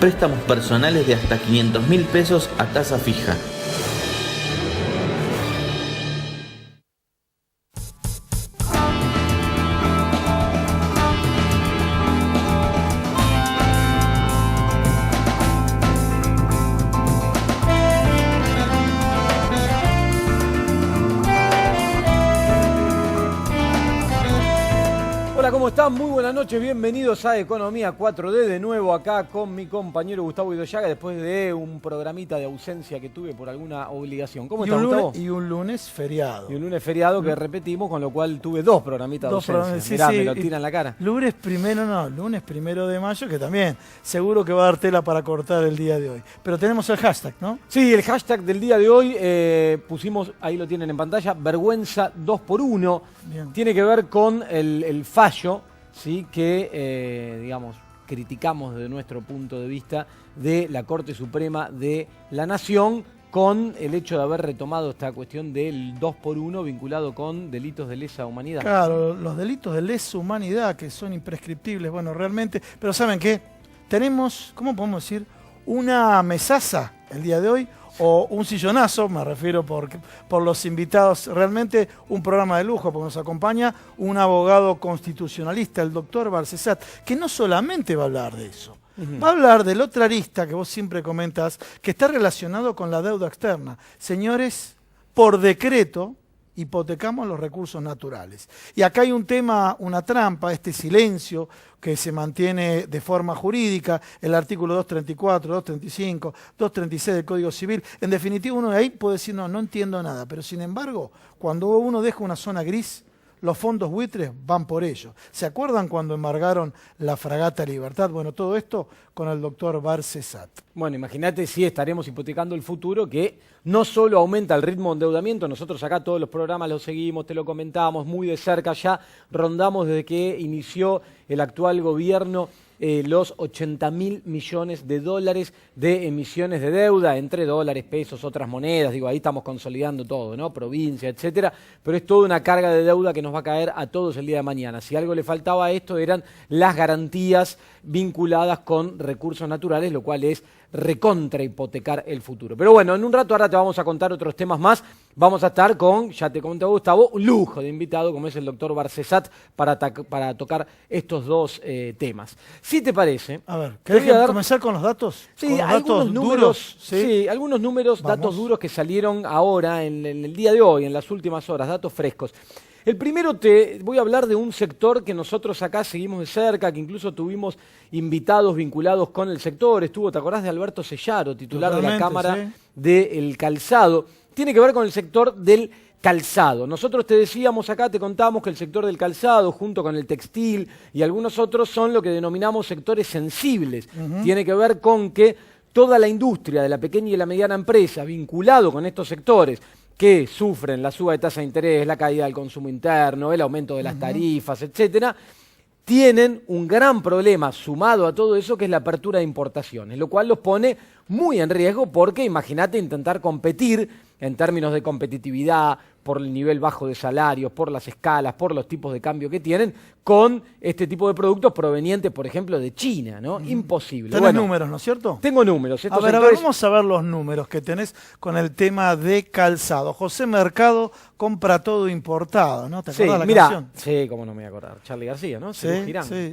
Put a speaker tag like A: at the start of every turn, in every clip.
A: Préstamos personales de hasta 500.000 pesos a tasa fija.
B: ¿Cómo están? Muy buenas noches, bienvenidos a Economía 4D, de nuevo acá con mi compañero Gustavo Idoyaga, después de un programita de ausencia que tuve por alguna obligación. ¿Cómo estás, Gustavo?
C: Y un lunes feriado.
B: Y un lunes feriado que repetimos, con lo cual tuve dos programitas de ausencia.
C: Sí,
B: Mirá,
C: sí,
B: me lo tiran en la cara.
C: Lunes 1 de mayo, que también seguro que va a dar tela para cortar el día de hoy. Pero tenemos el hashtag, ¿no?
B: Sí, el hashtag del día de hoy pusimos, ahí lo tienen en pantalla, vergüenza 2x1. Bien. Tiene que ver con el fallo, sí, que, digamos, criticamos desde nuestro punto de vista de la Corte Suprema de la Nación con el hecho de haber retomado esta cuestión del 2x1 vinculado con delitos de lesa humanidad.
C: Claro, los delitos de lesa humanidad que son imprescriptibles, bueno, realmente, pero ¿saben qué? Tenemos, ¿cómo podemos decir? Una mesaza el día de hoy, o un sillonazo, me refiero por los invitados, realmente un programa de lujo, porque nos acompaña un abogado constitucionalista, el doctor Barcesat, que no solamente va a hablar de eso, va a hablar de la otra arista que vos siempre comentas, que está relacionado con la deuda externa. Señores, por decreto hipotecamos los recursos naturales. Y acá hay un tema, una trampa, este silencio que se mantiene de forma jurídica, el artículo 234, 235, 236 del Código Civil. En definitiva, uno de ahí puede decir, no entiendo nada. Pero sin embargo, cuando uno deja una zona gris, los fondos buitres van por ello. ¿Se acuerdan cuando embargaron la fragata Libertad? Bueno, todo esto con el doctor Barcesat.
B: Bueno, imagínate si estaremos hipotecando el futuro, que no solo aumenta el ritmo de endeudamiento, nosotros acá todos los programas los seguimos, te lo comentábamos muy de cerca, ya rondamos desde que inició el actual gobierno los 80.000 millones de dólares de emisiones de deuda, entre dólares, pesos, otras monedas, digo, ahí estamos consolidando todo, ¿no? Provincia, etcétera, pero es toda una carga de deuda que nos va a caer a todos el día de mañana. Si algo le faltaba a esto eran las garantías vinculadas con recursos naturales, lo cual es recontra hipotecar el futuro. Pero bueno, en un rato ahora te vamos a contar otros temas más. Vamos a estar con, ya te comenté Gustavo, un lujo de invitado como es el doctor Barcesat para tocar estos dos temas. Si te parece...
C: A ver, ¿querés comenzar con los datos?
B: Sí,
C: los
B: algunos
C: datos
B: números,
C: duros.
B: Sí, algunos números, datos duros que salieron ahora, en el día de hoy, en las últimas horas, datos frescos. El primero te voy a hablar de un sector que nosotros acá seguimos de cerca, que incluso tuvimos invitados vinculados con el sector. Estuvo, ¿te acordás de Alberto Sellaro, titular de la Cámara del Calzado? Tiene que ver con el sector del calzado. Nosotros te decíamos acá, te contamos que el sector del calzado, junto con el textil y algunos otros, son lo que denominamos sectores sensibles. Tiene que ver con que toda la industria de la pequeña y la mediana empresa, vinculado con estos sectores, que sufren la suba de tasa de interés, la caída del consumo interno, el aumento de las tarifas, etcétera, tienen un gran problema sumado a todo eso, que es la apertura de importaciones, lo cual los pone muy en riesgo porque imagínate intentar competir en términos de competitividad, por el nivel bajo de salarios, por las escalas, por los tipos de cambio que tienen, con este tipo de productos provenientes, por ejemplo, de China, ¿no? Imposible.
C: Tenés números, ¿no es cierto?
B: Tengo números.
C: A ver, vamos a ver los números que tenés con el tema de calzado. José Mercado compra todo importado, ¿no? ¿Te acordás la canción?
B: Sí, cómo no me voy a acordar. Charly García, ¿no?
C: Sí.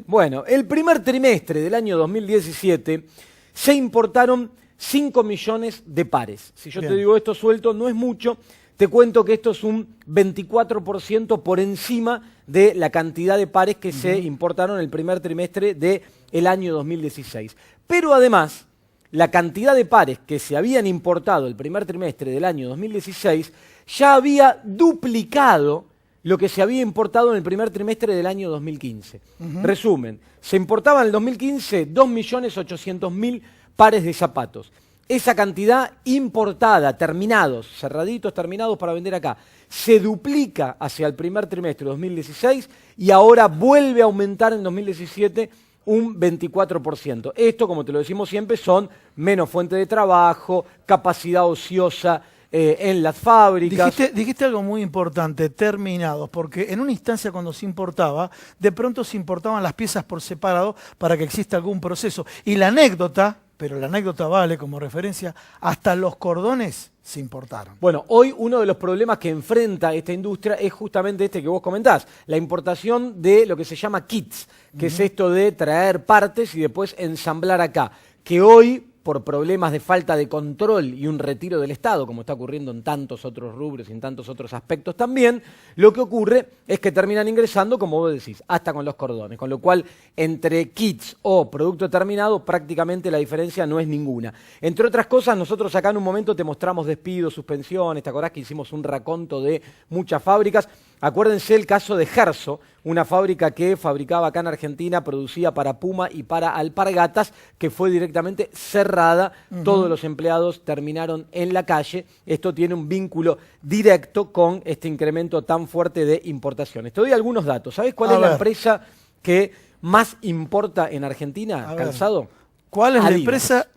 B: Bueno, el primer trimestre del año 2017 se importaron 5 millones de pares. Si yo te digo esto suelto, no es mucho. Te cuento que esto es un 24% por encima de la cantidad de pares que se importaron el primer trimestre del año 2016. Pero además, la cantidad de pares que se habían importado el primer trimestre del año 2016 ya había duplicado lo que se había importado en el primer trimestre del año 2015. Resumen, se importaban en el 2015 2.800.000 pares de zapatos. Esa cantidad importada, terminados, cerraditos, terminados para vender acá, se duplica hacia el primer trimestre de 2016 y ahora vuelve a aumentar en 2017 un 24%. Esto, como te lo decimos siempre, son menos fuente de trabajo, capacidad ociosa en las fábricas.
C: Dijiste algo muy importante, terminados, porque en una instancia cuando se importaba, de pronto se importaban las piezas por separado para que exista algún proceso. Y la anécdota pero la anécdota vale como referencia, hasta los cordones se importaron.
B: Bueno, hoy uno de los problemas que enfrenta esta industria es justamente este que vos comentás, la importación de lo que se llama kits, que es esto de traer partes y después ensamblar acá, que hoy, por problemas de falta de control y un retiro del Estado, como está ocurriendo en tantos otros rubros y en tantos otros aspectos también, lo que ocurre es que terminan ingresando, como vos decís, hasta con los cordones, con lo cual entre kits o producto terminado prácticamente la diferencia no es ninguna. Entre otras cosas, nosotros acá en un momento te mostramos despidos, suspensiones, ¿te acordás que hicimos un raconto de muchas fábricas? Acuérdense el caso de Gerso, una fábrica que fabricaba acá en Argentina, producía para Puma y para Alpargatas, que fue directamente cerrada. Todos los empleados terminaron en la calle. Esto tiene un vínculo directo con este incremento tan fuerte de importaciones. Te doy algunos datos. ¿Sabes cuál es la empresa que más importa en Argentina, calzado?
C: ¿Cuál es
B: Adidas.
C: la empresa?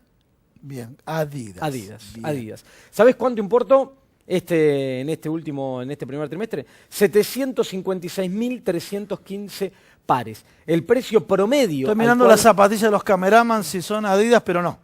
C: Bien, Adidas. Bien.
B: Adidas. ¿Sabes cuánto importó en este primer trimestre? 756.315 pares. El precio promedio...
C: Estoy mirando las zapatillas de los cameraman si son Adidas, pero no.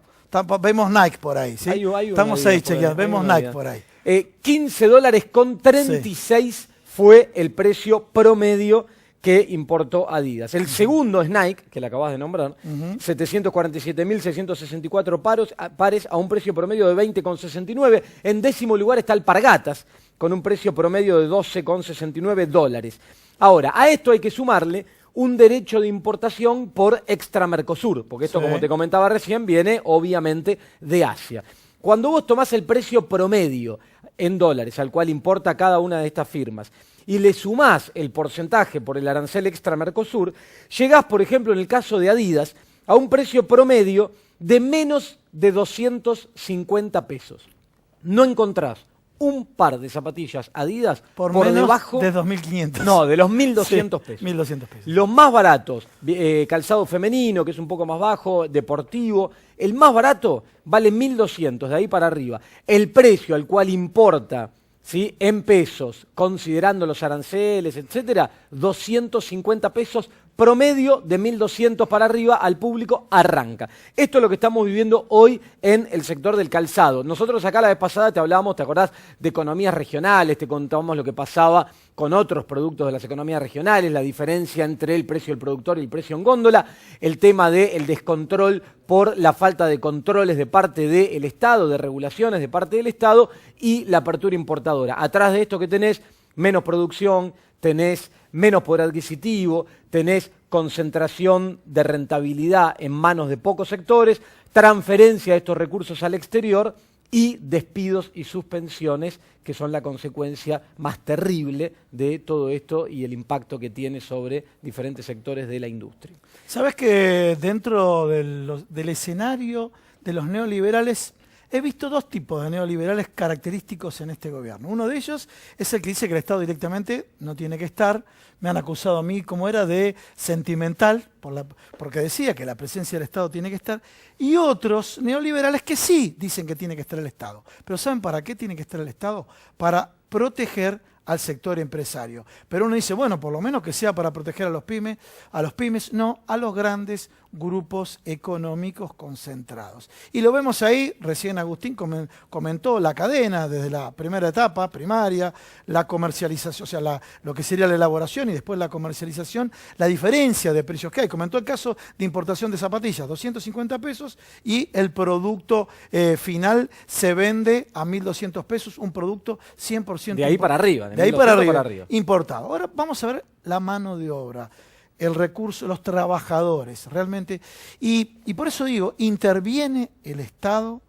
C: Vemos Nike por ahí, ¿sí? Estamos ahí chequeando, vemos Nike por ahí.
B: $15.36 fue el precio promedio que importó Adidas. El segundo es Nike, que la acabas de nombrar, 747.664 pares a un precio promedio de 20,69. En décimo lugar está Alpargatas, con un precio promedio de $12,69. Ahora, a esto hay que sumarle un derecho de importación por extra Mercosur, porque esto, como te comentaba recién, viene obviamente de Asia. Cuando vos tomás el precio promedio en dólares al cual importa cada una de estas firmas y le sumás el porcentaje por el arancel extra Mercosur, llegás, por ejemplo, en el caso de Adidas, a un precio promedio de menos de 250 pesos. No encontrás un par de zapatillas Adidas por
C: menos
B: debajo
C: de 2.500.
B: No, de los 1.200 pesos.
C: 1.200 pesos.
B: Los más baratos, calzado femenino, que es un poco más bajo, deportivo, el más barato vale 1.200, de ahí para arriba. El precio al cual importa, ¿sí?, en pesos, considerando los aranceles, etcétera, 250 pesos promedio, de 1.200 para arriba al público arranca. Esto es lo que estamos viviendo hoy en el sector del calzado. Nosotros acá la vez pasada te hablábamos, ¿te acordás?, de economías regionales, te contábamos lo que pasaba con otros productos de las economías regionales, la diferencia entre el precio del productor y el precio en góndola, el tema del descontrol por la falta de controles de parte del Estado, de regulaciones de parte del Estado y la apertura importadora. Atrás de esto que tenés, menos producción, tenés menos poder adquisitivo, tenés concentración de rentabilidad en manos de pocos sectores, transferencia de estos recursos al exterior y despidos y suspensiones, que son la consecuencia más terrible de todo esto y el impacto que tiene sobre diferentes sectores de la industria.
C: ¿Sabes que dentro del escenario de los neoliberales he visto dos tipos de neoliberales característicos en este gobierno? Uno de ellos es el que dice que el Estado directamente no tiene que estar. Me han acusado a mí, como era, de sentimental, porque decía que la presencia del Estado tiene que estar. Y otros neoliberales que sí dicen que tiene que estar el Estado. Pero ¿saben para qué tiene que estar el Estado? Para proteger al sector empresario. Pero uno dice, bueno, por lo menos que sea para proteger a los pymes, no, a los grandes grupos económicos concentrados. Y lo vemos ahí, recién Agustín comentó la cadena, desde la primera etapa, primaria, la comercialización, o sea, lo que sería la elaboración y después la comercialización, la diferencia de precios que hay. Comentó el caso de importación de zapatillas, 250 pesos, y el producto final se vende a 1.200 pesos, un producto 100%
B: de ahí para arriba.
C: De ahí para arriba, importado. Ahora vamos a ver la mano de obra, el recurso, los trabajadores, realmente. Y por eso digo, interviene el Estado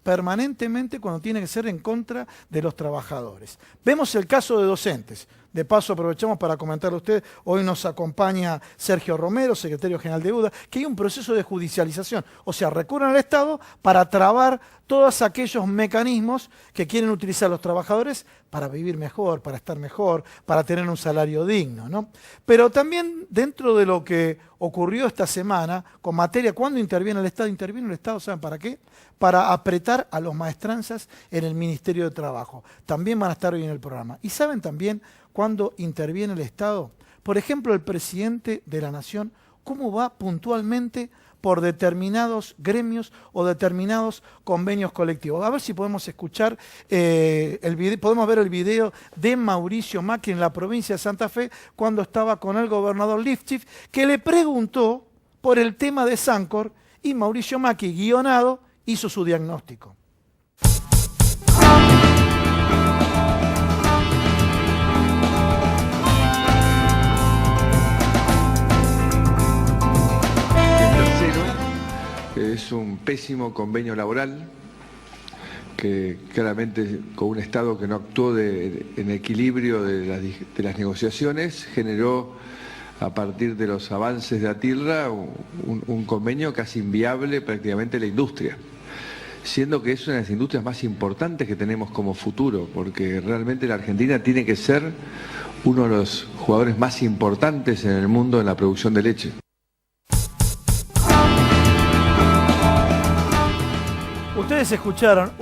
C: permanentemente cuando tiene que ser en contra de los trabajadores. Vemos el caso de docentes. De paso aprovechamos para comentarle a usted, hoy nos acompaña Sergio Romero, secretario general de UDA, que hay un proceso de judicialización. O sea, recurren al Estado para trabar todos aquellos mecanismos que quieren utilizar los trabajadores para vivir mejor, para estar mejor, para tener un salario digno, ¿no? Pero también dentro de lo que ocurrió esta semana, con materia, ¿cuándo interviene el Estado? Interviene el Estado, ¿saben para qué? Para apretar a los maestranzas en el Ministerio de Trabajo. También van a estar hoy en el programa. ¿Y saben también cuándo interviene el Estado? Por ejemplo, el presidente de la Nación cómo va puntualmente por determinados gremios o determinados convenios colectivos. A ver si podemos escuchar podemos ver el video de Mauricio Macri en la provincia de Santa Fe cuando estaba con el gobernador Lifchitz, que le preguntó por el tema de Sancor y Mauricio Macri, guionado, hizo su diagnóstico.
D: Es un pésimo convenio laboral que claramente con un Estado que no actuó en equilibrio de las negociaciones generó a partir de los avances de Atilra un convenio casi inviable prácticamente la industria, siendo que es una de las industrias más importantes que tenemos como futuro, porque realmente la Argentina tiene que ser uno de los jugadores más importantes en el mundo en la producción de leche.
C: Ustedes escucharon,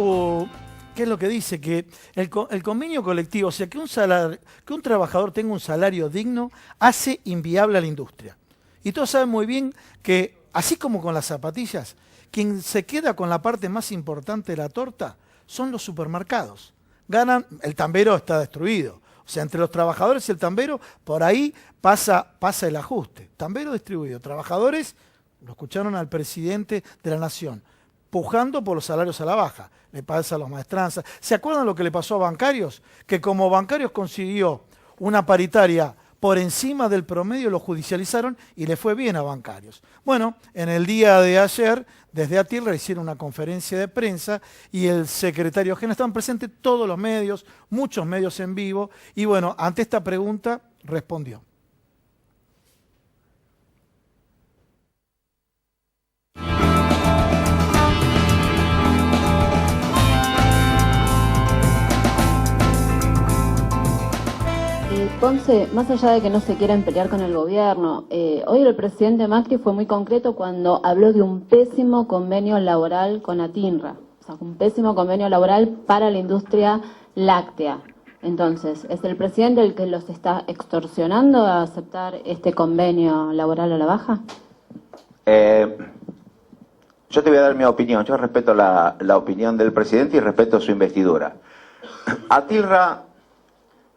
C: ¿qué es lo que dice? Que el convenio colectivo, o sea, que un trabajador tenga un salario digno, hace inviable a la industria. Y todos saben muy bien que, así como con las zapatillas, quien se queda con la parte más importante de la torta son los supermercados. El tambero está destruido. O sea, entre los trabajadores y el tambero, por ahí pasa el ajuste. Tambero distribuido. Trabajadores, lo escucharon al presidente de la Nación, pujando por los salarios a la baja. Le pasa a los maestranzas. ¿Se acuerdan lo que le pasó a Bancarios? Que como Bancarios consiguió una paritaria por encima del promedio, lo judicializaron y le fue bien a Bancarios. Bueno, en el día de ayer, desde Atilra hicieron una conferencia de prensa y el secretario general, estaban presentes todos los medios, muchos medios en vivo, y bueno, ante esta pregunta respondió.
E: Ponce, más allá de que no se quieran pelear con el gobierno, hoy el presidente Macri fue muy concreto cuando habló de un pésimo convenio laboral con Atilra, o sea, un pésimo convenio laboral para la industria láctea. Entonces, ¿es el presidente el que los está extorsionando a aceptar este convenio laboral a la baja?
F: Yo te voy a dar mi opinión. Yo respeto la opinión del presidente y respeto su investidura. Atilra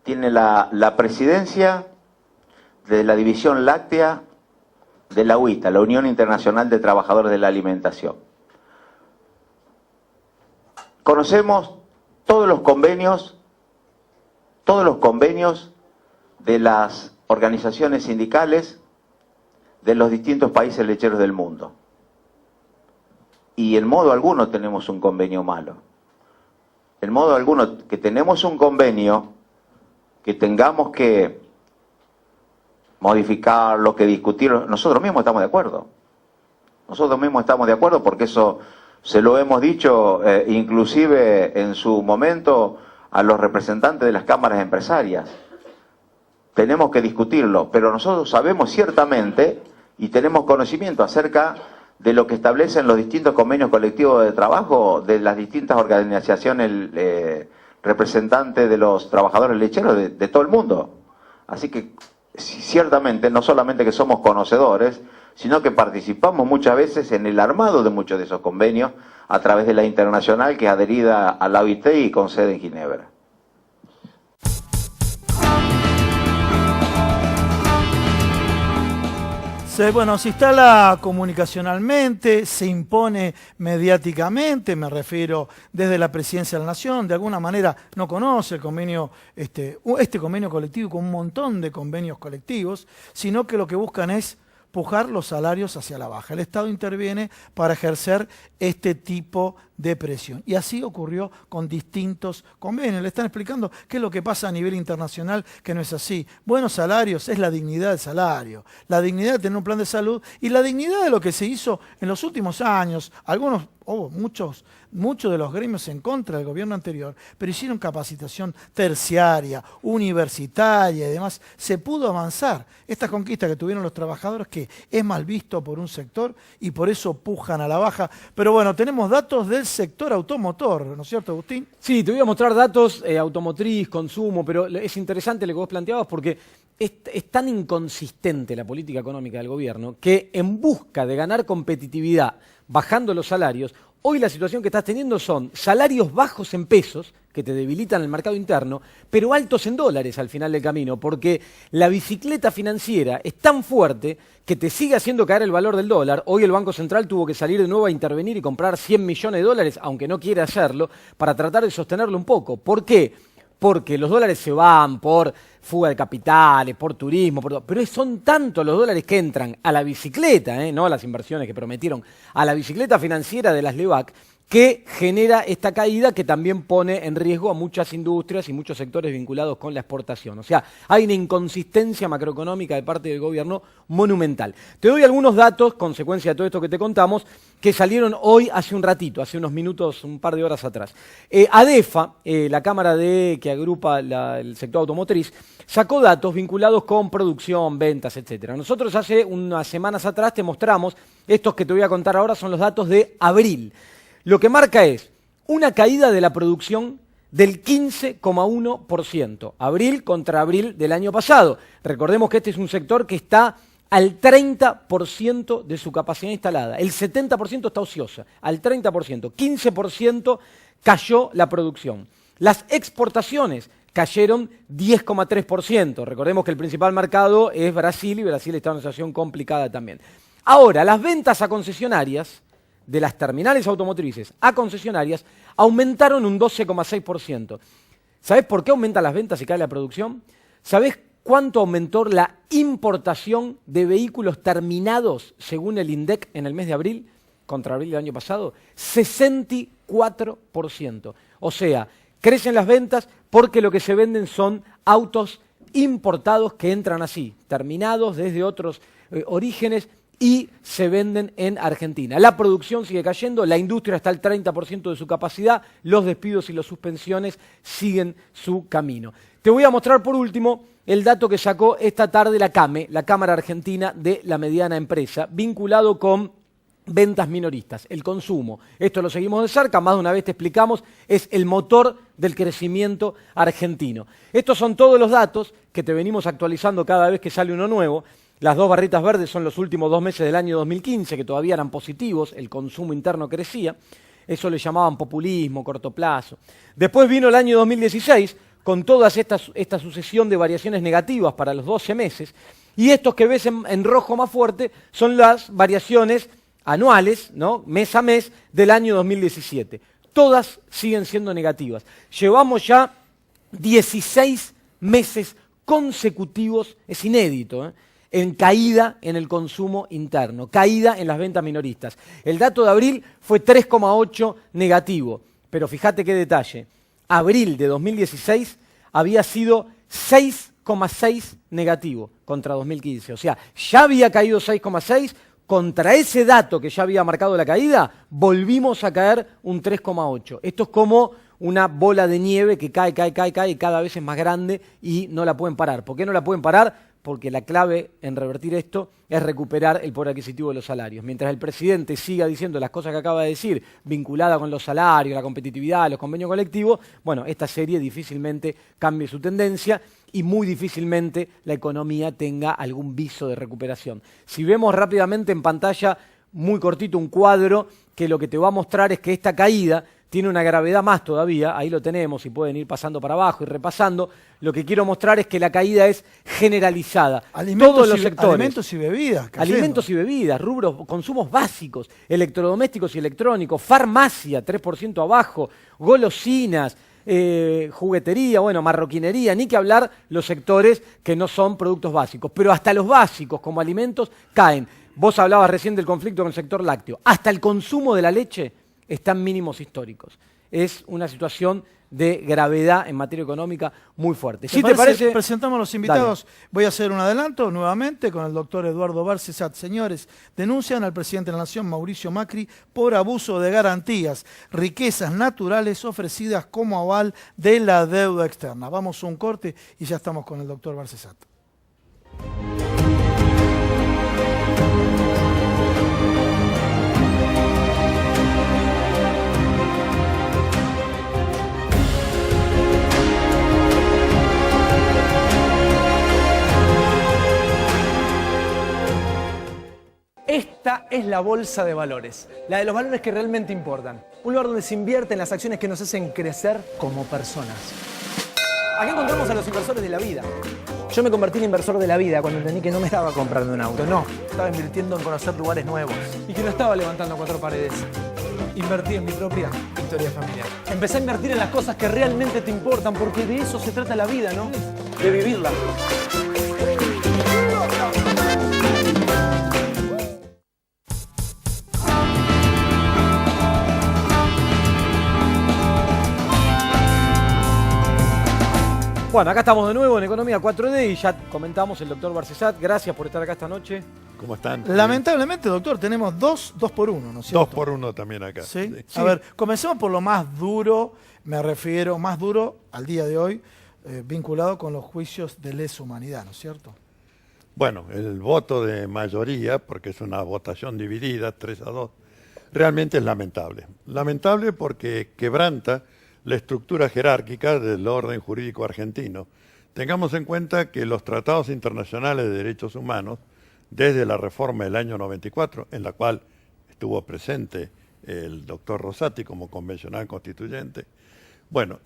F: tiene la presidencia de la división láctea de la UITA, la Unión Internacional de Trabajadores de la Alimentación. Conocemos todos los convenios de las organizaciones sindicales de los distintos países lecheros del mundo. Y en modo alguno tenemos un convenio malo. En modo alguno que tenemos un convenio que tengamos que modificarlo, que discutirlo, nosotros mismos estamos de acuerdo. Nosotros mismos estamos de acuerdo porque eso se lo hemos dicho inclusive en su momento a los representantes de las cámaras empresarias. Tenemos que discutirlo, pero nosotros sabemos ciertamente y tenemos conocimiento acerca de lo que establecen los distintos convenios colectivos de trabajo de las distintas organizaciones representantes de los trabajadores lecheros de todo el mundo. Así que ciertamente no solamente que somos conocedores, sino que participamos muchas veces en el armado de muchos de esos convenios a través de la internacional que es adherida a la OIT y con sede en Ginebra.
C: Bueno, se instala comunicacionalmente, se impone mediáticamente, me refiero desde la Presidencia de la Nación, de alguna manera no conoce el convenio, este convenio colectivo con un montón de convenios colectivos, sino que lo que buscan es pujar los salarios hacia la baja. El Estado interviene para ejercer este tipo de presión. Y así ocurrió con distintos convenios. Le están explicando qué es lo que pasa a nivel internacional, que no es así. Buenos salarios es la dignidad del salario, la dignidad de tener un plan de salud y la dignidad de lo que se hizo en los últimos años. Muchos de los gremios en contra del gobierno anterior, pero hicieron capacitación terciaria, universitaria y demás. Se pudo avanzar. Esta conquista que tuvieron los trabajadores, que es mal visto por un sector y por eso pujan a la baja. Pero bueno, tenemos datos del sector automotor, ¿no es cierto, Agustín?
B: Sí, te voy a mostrar datos automotriz, consumo, pero es interesante lo que vos planteabas porque es tan inconsistente la política económica del gobierno que en busca de ganar competitividad bajando los salarios, hoy la situación que estás teniendo son salarios bajos en pesos, que te debilitan el mercado interno, pero altos en dólares al final del camino, porque la bicicleta financiera es tan fuerte que te sigue haciendo caer el valor del dólar. Hoy el Banco Central tuvo que salir de nuevo a intervenir y comprar 100 millones de dólares, aunque no quiere hacerlo, para tratar de sostenerlo un poco. ¿Por qué? Porque los dólares se van por fuga de capitales, por turismo, pero son tantos los dólares que entran a la bicicleta, no a las inversiones que prometieron, a la bicicleta financiera de las LEVAC, que genera esta caída que también pone en riesgo a muchas industrias y muchos sectores vinculados con la exportación. O sea, hay una inconsistencia macroeconómica de parte del gobierno monumental. Te doy algunos datos, consecuencia de todo esto que te contamos, que salieron hoy hace un ratito, hace unos minutos, un par de horas atrás. ADEFA, la cámara que agrupa el sector automotriz, sacó datos vinculados con producción, ventas, etc. Nosotros hace unas semanas atrás te mostramos, estos que te voy a contar ahora son los datos de abril. Lo que marca es una caída de la producción del 15,1%, abril contra abril del año pasado. Recordemos que este es un sector que está al 30% de su capacidad instalada. El 70% está ociosa, al 30%. 15% cayó la producción. Las exportaciones cayeron 10,3%. Recordemos que el principal mercado es Brasil y Brasil está en una situación complicada también. Ahora, las ventas a concesionarias de las terminales automotrices a concesionarias aumentaron un 12,6%. ¿Sabés por qué aumentan las ventas y cae la producción? ¿Sabés cuánto aumentó la importación de vehículos terminados según el INDEC en el mes de abril contra abril del año pasado? 64%. O sea, crecen las ventas porque lo que se venden son autos importados que entran así, terminados desde otros orígenes, y se venden en Argentina. La producción sigue cayendo, la industria está al 30% de su capacidad, los despidos y las suspensiones siguen su camino. Te voy a mostrar por último el dato que sacó esta tarde la CAME, la Cámara Argentina de la Mediana Empresa, vinculado con ventas minoristas, el consumo. Esto lo seguimos de cerca, más de una vez te explicamos, es el motor del crecimiento argentino. Estos son todos los datos que te venimos actualizando cada vez que sale uno nuevo. Las dos barritas verdes son los últimos 2 meses del año 2015, que todavía eran positivos, el consumo interno crecía. Eso le llamaban populismo, corto plazo. Después vino el año 2016, con toda esta sucesión de variaciones negativas para los 12 meses, y estos que ves en rojo más fuerte son las variaciones anuales, ¿no? Mes a mes, del año 2017. Todas siguen siendo negativas. Llevamos ya 16 meses consecutivos, es inédito, en caída en el consumo interno, caída en las ventas minoristas. El dato de abril fue 3,8 negativo, pero fíjate qué detalle. Abril de 2016 había sido 6,6 negativo contra 2015. O sea, ya había caído 6,6, contra ese dato que ya había marcado la caída, volvimos a caer un 3,8. Esto es como una bola de nieve que cae y cada vez es más grande y no la pueden parar. ¿Por qué no la pueden parar? Porque la clave en revertir esto es recuperar el poder adquisitivo de los salarios. Mientras el presidente siga diciendo las cosas que acaba de decir, vinculada con los salarios, la competitividad, los convenios colectivos, bueno, esta serie difícilmente cambie su tendencia y muy difícilmente la economía tenga algún viso de recuperación. Si vemos rápidamente en pantalla, muy cortito, un cuadro que lo que te va a mostrar es que esta caída tiene una gravedad más todavía, ahí lo tenemos y pueden ir pasando para abajo y repasando. Lo que quiero mostrar es que la caída es generalizada. Todos los sectores.
C: Alimentos y bebidas. Cayendo.
B: Alimentos y bebidas, rubros, consumos básicos, electrodomésticos y electrónicos, farmacia, 3% abajo, golosinas, juguetería, bueno, marroquinería, ni que hablar los sectores que no son productos básicos. Pero hasta los básicos, como alimentos, caen. Vos hablabas recién del conflicto con el sector lácteo. Hasta el consumo de la leche están mínimos históricos. Es una situación de gravedad en materia económica muy fuerte.
C: ¿Te parece? Presentamos a los invitados. Dale. Voy a hacer un adelanto nuevamente con el doctor Eduardo Bárcezat. Señores, denuncian al presidente de la Nación, Mauricio Macri, por abuso de garantías, riquezas naturales ofrecidas como aval de la deuda externa. Vamos a un corte y ya estamos con el doctor Bárcezat.
G: Esta es la bolsa de valores, la de los valores que realmente importan. Un lugar donde se invierte en las acciones que nos hacen crecer como personas. Acá encontramos a los inversores de la vida. Yo me convertí en inversor de la vida cuando entendí que no me estaba comprando un auto, no. Estaba invirtiendo en conocer lugares nuevos. Y que no estaba levantando 4 paredes. Invertí en mi propia historia familiar. Empecé a invertir en las cosas que realmente te importan, porque de eso se trata la vida, ¿no? De vivirla.
B: Bueno, acá estamos de nuevo en Economía 4D y ya comentamos el doctor Barcesat. Gracias por estar acá esta noche.
H: ¿Cómo están?
C: Lamentablemente, doctor, tenemos dos por uno, ¿no es cierto?
H: 2 por 1 también acá.
C: ¿Sí?
H: Sí.
C: A ver, comencemos por lo más duro, me refiero más duro al día de hoy, vinculado con los juicios de lesa humanidad, ¿no es cierto?
H: Bueno, el voto de mayoría, porque es una votación dividida, 3-2, realmente es lamentable. Lamentable porque quebranta la estructura jerárquica del orden jurídico argentino. Tengamos en cuenta que los tratados internacionales de derechos humanos, desde la reforma del año 94, en la cual estuvo presente el doctor Rosati como convencional constituyente, bueno,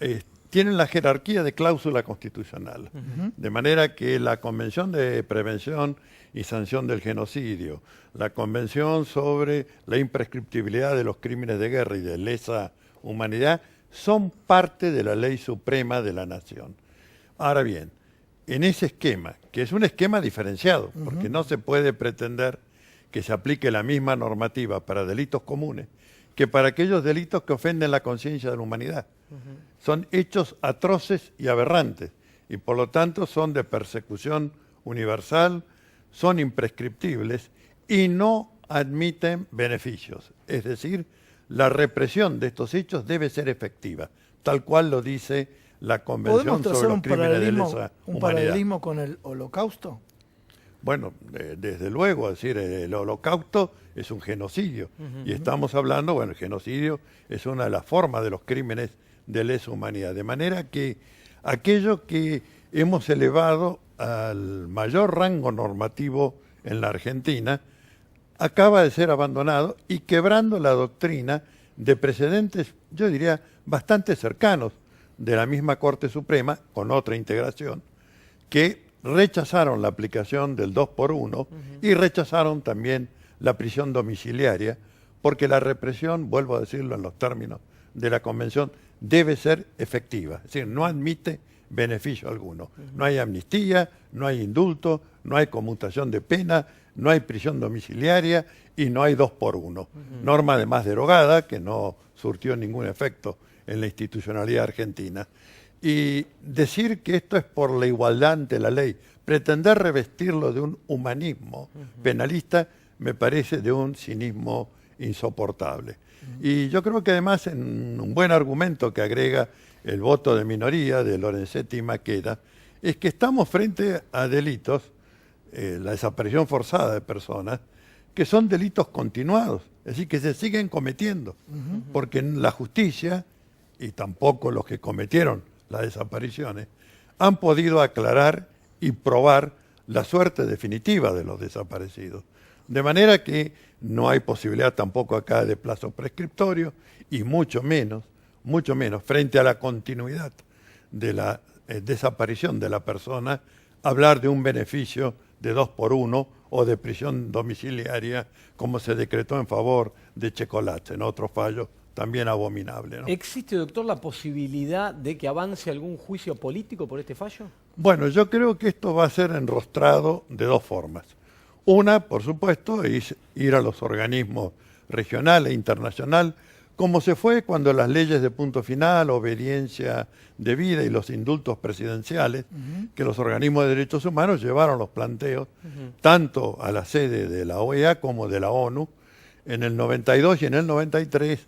H: tienen la jerarquía de cláusula constitucional, de manera que la Convención de Prevención y Sanción del Genocidio, la Convención sobre la imprescriptibilidad de los crímenes de guerra y de lesa humanidad, son parte de la ley suprema de la nación. Ahora bien, en ese esquema, que es un esquema diferenciado, porque no se puede pretender que se aplique la misma normativa para delitos comunes que para aquellos delitos que ofenden la conciencia de la humanidad. Son hechos atroces y aberrantes, y por lo tanto son de persecución universal, son imprescriptibles y no admiten beneficios. Es decir, la represión de estos hechos debe ser efectiva, tal cual lo dice la Convención sobre los Crímenes de Lesa Humanidad.
C: ¿Un paralelismo con el Holocausto?
H: Bueno, desde luego, es decir, el Holocausto es un genocidio, y estamos hablando, bueno, el genocidio es una de las formas de los crímenes de lesa humanidad, de manera que aquello que hemos elevado al mayor rango normativo en la Argentina acaba de ser abandonado y quebrando la doctrina de precedentes, yo diría, bastante cercanos de la misma Corte Suprema, con otra integración, que rechazaron la aplicación del 2 por 1 y rechazaron también la prisión domiciliaria, porque la represión, vuelvo a decirlo en los términos de la Convención, debe ser efectiva, es decir, no admite beneficio alguno. No hay amnistía, no hay indulto, no hay conmutación de pena, no hay prisión domiciliaria y no hay 2 por 1. Norma además derogada, que no surtió ningún efecto en la institucionalidad argentina. Y decir que esto es por la igualdad ante la ley, pretender revestirlo de un humanismo penalista, me parece de un cinismo insoportable. Y yo creo que además, en un buen argumento que agrega el voto de minoría de Lorenzetti y Maqueda, es que estamos frente a delitos, la desaparición forzada de personas, que son delitos continuados, es decir, que se siguen cometiendo, porque la justicia, y tampoco los que cometieron las desapariciones, han podido aclarar y probar la suerte definitiva de los desaparecidos. De manera que no hay posibilidad tampoco acá de plazo prescriptorio y mucho menos frente a la continuidad de la desaparición de la persona, hablar de un beneficio de 2 por 1 o de prisión domiciliaria como se decretó en favor de Chocolate, en otro fallo también abominable, ¿no?
B: ¿Existe, doctor, la posibilidad de que avance algún juicio político por este fallo?
H: Bueno, yo creo que esto va a ser enrostrado de 2 formas. Una, por supuesto, es ir a los organismos regional e internacional, como se fue cuando las leyes de punto final, obediencia debida y los indultos presidenciales, que los organismos de derechos humanos llevaron los planteos, tanto a la sede de la OEA como de la ONU. En el 92 y en el 93,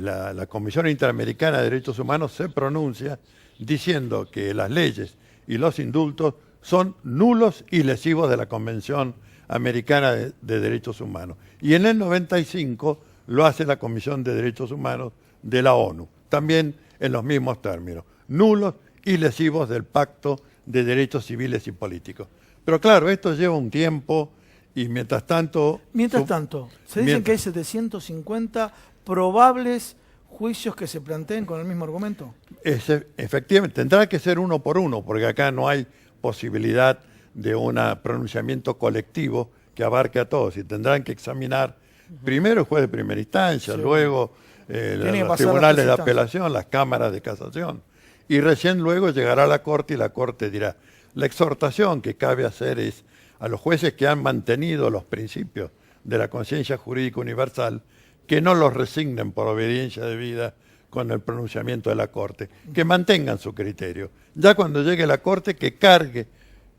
H: la Comisión Interamericana de Derechos Humanos se pronuncia diciendo que las leyes y los indultos son nulos y lesivos de la Convención Americana de Derechos Humanos. Y en el 95 lo hace la Comisión de Derechos Humanos de la ONU, también en los mismos términos, nulos y lesivos del Pacto de Derechos Civiles y Políticos. Pero claro, esto lleva un tiempo Y mientras tanto...
C: Mientras tanto, se dicen que hay 750 probables juicios que se planteen con el mismo argumento.
H: Efectivamente, tendrá que ser uno por uno, porque acá no hay posibilidad de un pronunciamiento colectivo que abarque a todos. Y tendrán que examinar primero el juez de primera instancia,
C: Sí.
H: luego los tribunales de apelación, las cámaras de casación. Y recién luego llegará a la Corte y la Corte dirá. La exhortación que cabe hacer es a los jueces que han mantenido los principios de la conciencia jurídica universal, que no los resignen por obediencia debida con el pronunciamiento de la Corte, que mantengan su criterio. Ya cuando llegue la Corte, que cargue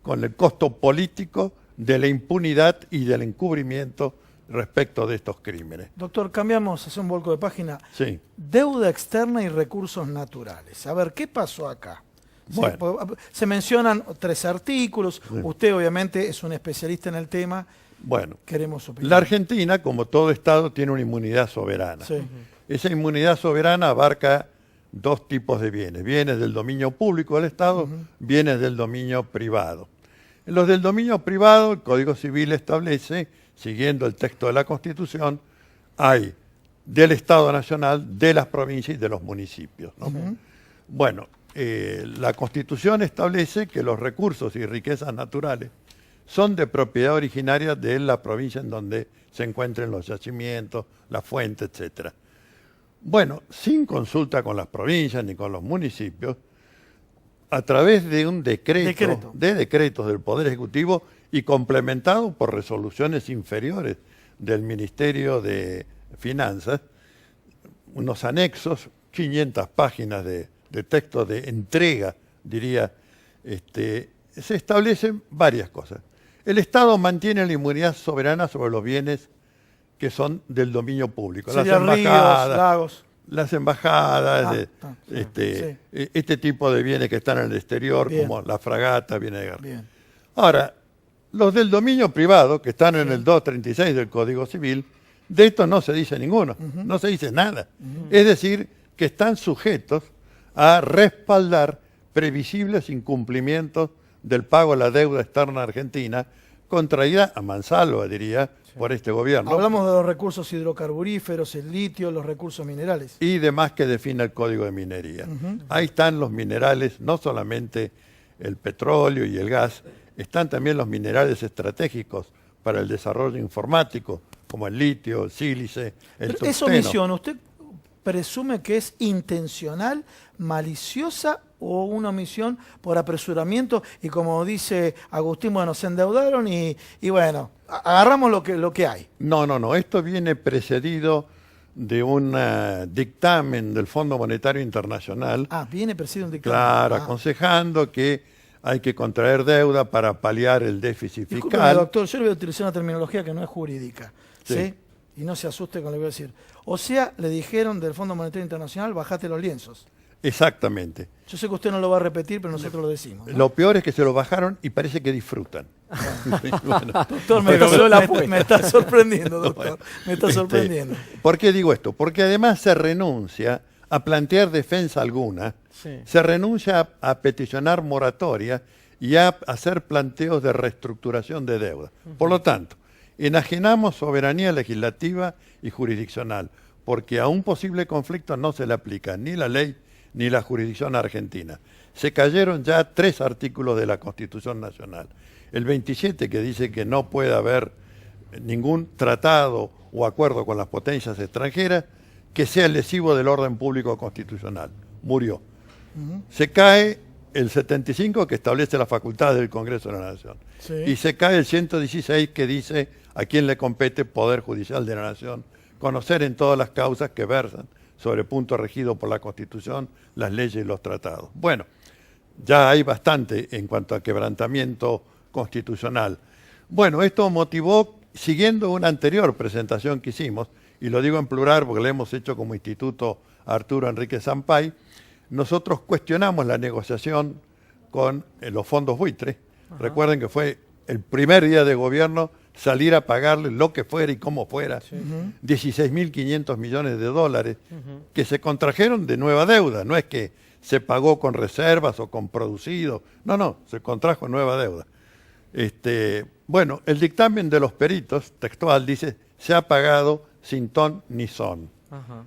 H: con el costo político de la impunidad y del encubrimiento respecto de estos crímenes.
C: Doctor, cambiamos, hace un vuelco de página.
H: Sí.
C: Deuda externa y recursos naturales. A ver, ¿qué pasó acá?
H: Bueno.
C: Se mencionan 3 artículos. Sí. Usted obviamente es un especialista en el tema.
H: Bueno,
C: queremos su opinión.
H: La Argentina, como todo Estado, tiene una inmunidad soberana.
C: Sí.
H: Esa inmunidad soberana abarca 2 tipos de bienes. Bienes del dominio público del Estado, bienes del dominio privado. En los del dominio privado, el Código Civil establece, siguiendo el texto de la Constitución, hay del Estado Nacional, de las provincias y de los municipios, ¿no? Bueno, la Constitución establece que los recursos y riquezas naturales son de propiedad originaria de la provincia en donde se encuentren los yacimientos, la fuente, etc. Bueno, sin consulta con las provincias ni con los municipios, a través de un decretos del Poder Ejecutivo y complementado por resoluciones inferiores del Ministerio de Finanzas, unos anexos, 500 páginas de texto de entrega, diría, se establecen varias cosas. El Estado mantiene la inmunidad soberana sobre los bienes que son del dominio público. Las embajadas,
C: ríos, lagos.
H: Las embajadas, este tipo de bienes que están en el exterior, como la fragata, bienes de guerra.
C: Bien.
H: Ahora, los del dominio privado, que están en el 236 del Código Civil, de esto no se dice ninguno, no se dice nada. Es decir, que están sujetos a respaldar previsibles incumplimientos del pago de la deuda externa argentina, contraída a mansalva, diría, por este gobierno.
C: Hablamos de los recursos hidrocarburíferos, el litio, los recursos minerales.
H: Y demás que define el Código de Minería. Ahí están los minerales, no solamente el petróleo y el gas, están también los minerales estratégicos para el desarrollo informático, como el litio, el sílice, el tungsteno.
C: ¿Esa omisión usted presume que es intencional, maliciosa o una omisión por apresuramiento? Y como dice Agustín, bueno, se endeudaron y bueno, agarramos lo que hay.
H: No, esto viene precedido de un dictamen del Fondo Monetario Internacional.
C: Viene precedido un dictamen.
H: Claro, aconsejando que hay que contraer deuda para paliar el déficit fiscal.
C: Discúlpeme, doctor, yo le voy a utilizar una terminología que no es jurídica, ¿sí? Y no se asuste con lo que voy a decir. O sea, le dijeron del Fondo Monetario Internacional, bajate los lienzos.
H: Exactamente.
C: Yo sé que usted no lo va a repetir, pero nosotros lo decimos, ¿no?
H: Lo peor es que se lo bajaron y parece que disfrutan.
C: Bueno, doctor, me está sorprendiendo, doctor. Me está sorprendiendo.
H: ¿Por qué digo esto? Porque además se renuncia a plantear defensa alguna, se renuncia a peticionar moratoria y a hacer planteos de reestructuración de deuda. Por lo tanto, enajenamos soberanía legislativa y jurisdiccional, porque a un posible conflicto no se le aplica ni la ley ni la jurisdicción argentina. Se cayeron ya 3 artículos de la Constitución Nacional. El 27, que dice que no puede haber ningún tratado o acuerdo con las potencias extranjeras que sea lesivo del orden público constitucional. Murió. Se cae el 75, que establece las facultades del Congreso de la Nación. Y se cae el 116, que dice a quién le compete Poder Judicial de la Nación conocer en todas las causas que versan sobre puntos regidos por la Constitución, las leyes y los tratados. Bueno, ya hay bastante en cuanto a quebrantamiento constitucional. Bueno, esto motivó, siguiendo una anterior presentación que hicimos, y lo digo en plural porque lo hemos hecho como Instituto Arturo Enrique Sampay, nosotros cuestionamos la negociación con los fondos buitres. Recuerden que fue el primer día de gobierno salir a pagarle lo que fuera y como fuera, 16.500 millones de dólares, que se contrajeron de nueva deuda. No es que se pagó con reservas o con producido, no, se contrajo nueva deuda. Bueno, el dictamen de los peritos, textual, dice, se ha pagado sin ton ni son.
B: Ajá.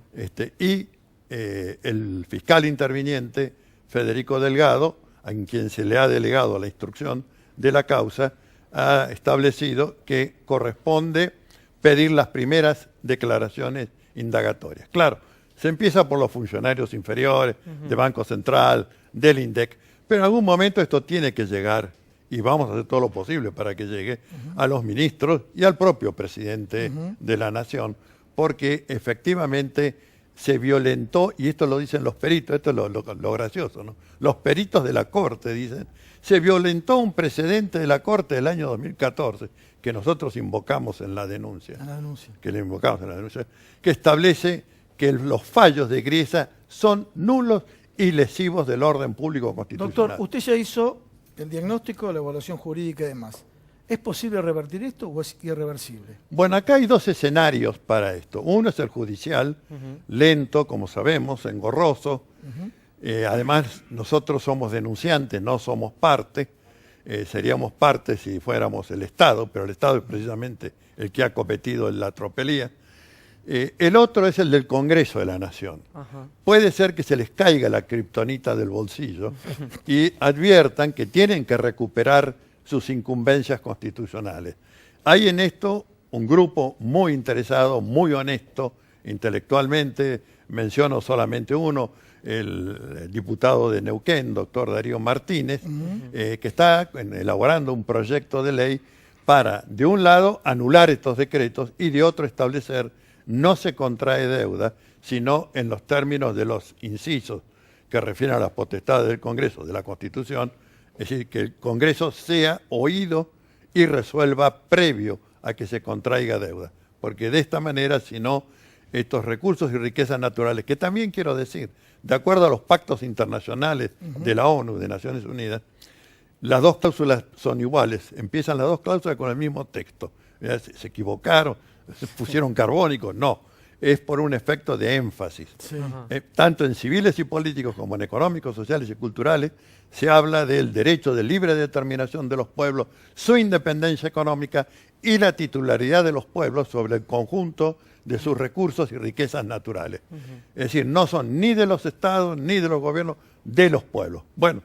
H: El fiscal interviniente, Federico Delgado, a quien se le ha delegado la instrucción de la causa, ha establecido que corresponde pedir las primeras declaraciones indagatorias. Claro, se empieza por los funcionarios inferiores, del Banco Central, del INDEC, pero en algún momento esto tiene que llegar, y vamos a hacer todo lo posible para que llegue, a los ministros y al propio presidente de la Nación, porque efectivamente se violentó, y esto lo dicen los peritos, esto es lo gracioso, ¿no? Los peritos de la Corte dicen, se violentó un precedente de la Corte del año 2014, que nosotros invocamos en la denuncia, que establece que los fallos de Griesa son nulos y lesivos del orden público constitucional.
C: Doctor, usted ya hizo el diagnóstico, la evaluación jurídica y demás. ¿Es posible revertir esto o es irreversible?
H: Bueno, acá hay dos escenarios para esto. Uno es el judicial, lento, como sabemos, engorroso. Además, nosotros somos denunciantes, no somos parte. Seríamos parte si fuéramos el Estado, pero el Estado es precisamente el que ha cometido la tropelía. El otro es el del Congreso de la Nación. Puede ser que se les caiga la kriptonita del bolsillo y adviertan que tienen que recuperar sus incumbencias constitucionales. Hay en esto un grupo muy interesado, muy honesto intelectualmente, menciono solamente uno, el diputado de Neuquén, doctor Darío Martínez, que está elaborando un proyecto de ley para, de un lado, anular estos decretos y de otro, establecer no se contrae deuda, sino en los términos de los incisos que refieren a las potestades del Congreso, de la Constitución, es decir, que el Congreso sea oído y resuelva previo a que se contraiga deuda. Porque de esta manera, si no, estos recursos y riquezas naturales, que también quiero decir, de acuerdo a los pactos internacionales de la ONU, de Naciones Unidas, las dos cláusulas son iguales, empiezan las dos cláusulas con el mismo texto. ¿Se equivocaron? ¿Se pusieron carbónicos? No, es por un efecto de énfasis.
C: Sí.
H: Tanto en civiles y políticos como en económicos, sociales y culturales, se habla del derecho de libre determinación de los pueblos, su independencia económica y la titularidad de los pueblos sobre el conjunto de sus recursos y riquezas naturales. Es decir, no son ni de los estados ni de los gobiernos, de los pueblos. Bueno,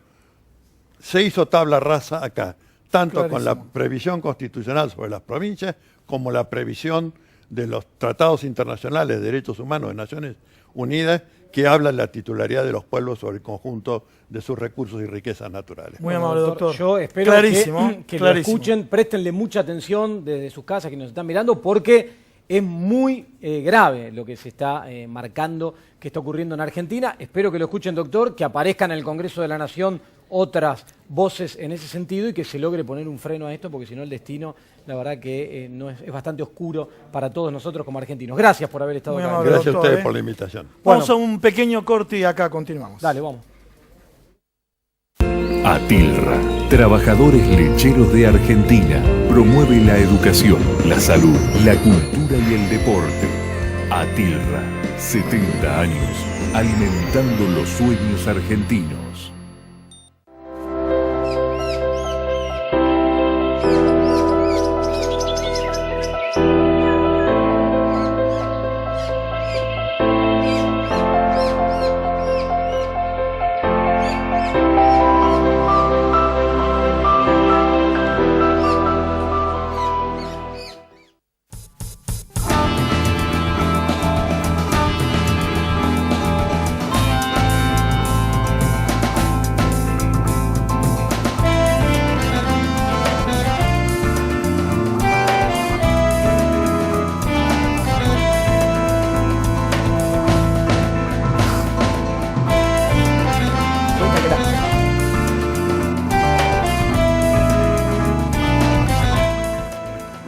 H: se hizo tabla rasa acá, tanto con la previsión constitucional sobre las provincias como la previsión de los tratados internacionales de derechos humanos de Naciones Unidas, que hablan de la titularidad de los pueblos sobre el conjunto de sus recursos y riquezas naturales.
C: Muy amable, doctor.
B: Yo espero que lo escuchen, préstenle mucha atención desde sus casas que nos están mirando, porque es muy grave lo que se está marcando, que está ocurriendo en Argentina. Espero que lo escuchen, doctor, que aparezcan en el Congreso de la Nación otras voces en ese sentido y que se logre poner un freno a esto, porque si no el destino, la verdad que no es bastante oscuro para todos nosotros como argentinos. Gracias por haber estado
C: Muy
B: acá.
C: amable,
H: Gracias
C: doctor,
H: a ustedes por la invitación.
C: Vamos a un pequeño corte y acá continuamos.
B: Dale, vamos.
I: Atilra, Trabajadores Lecheros de Argentina, promueve la educación, la salud, la cultura y el deporte. Atilra, 70 años, alimentando los sueños argentinos.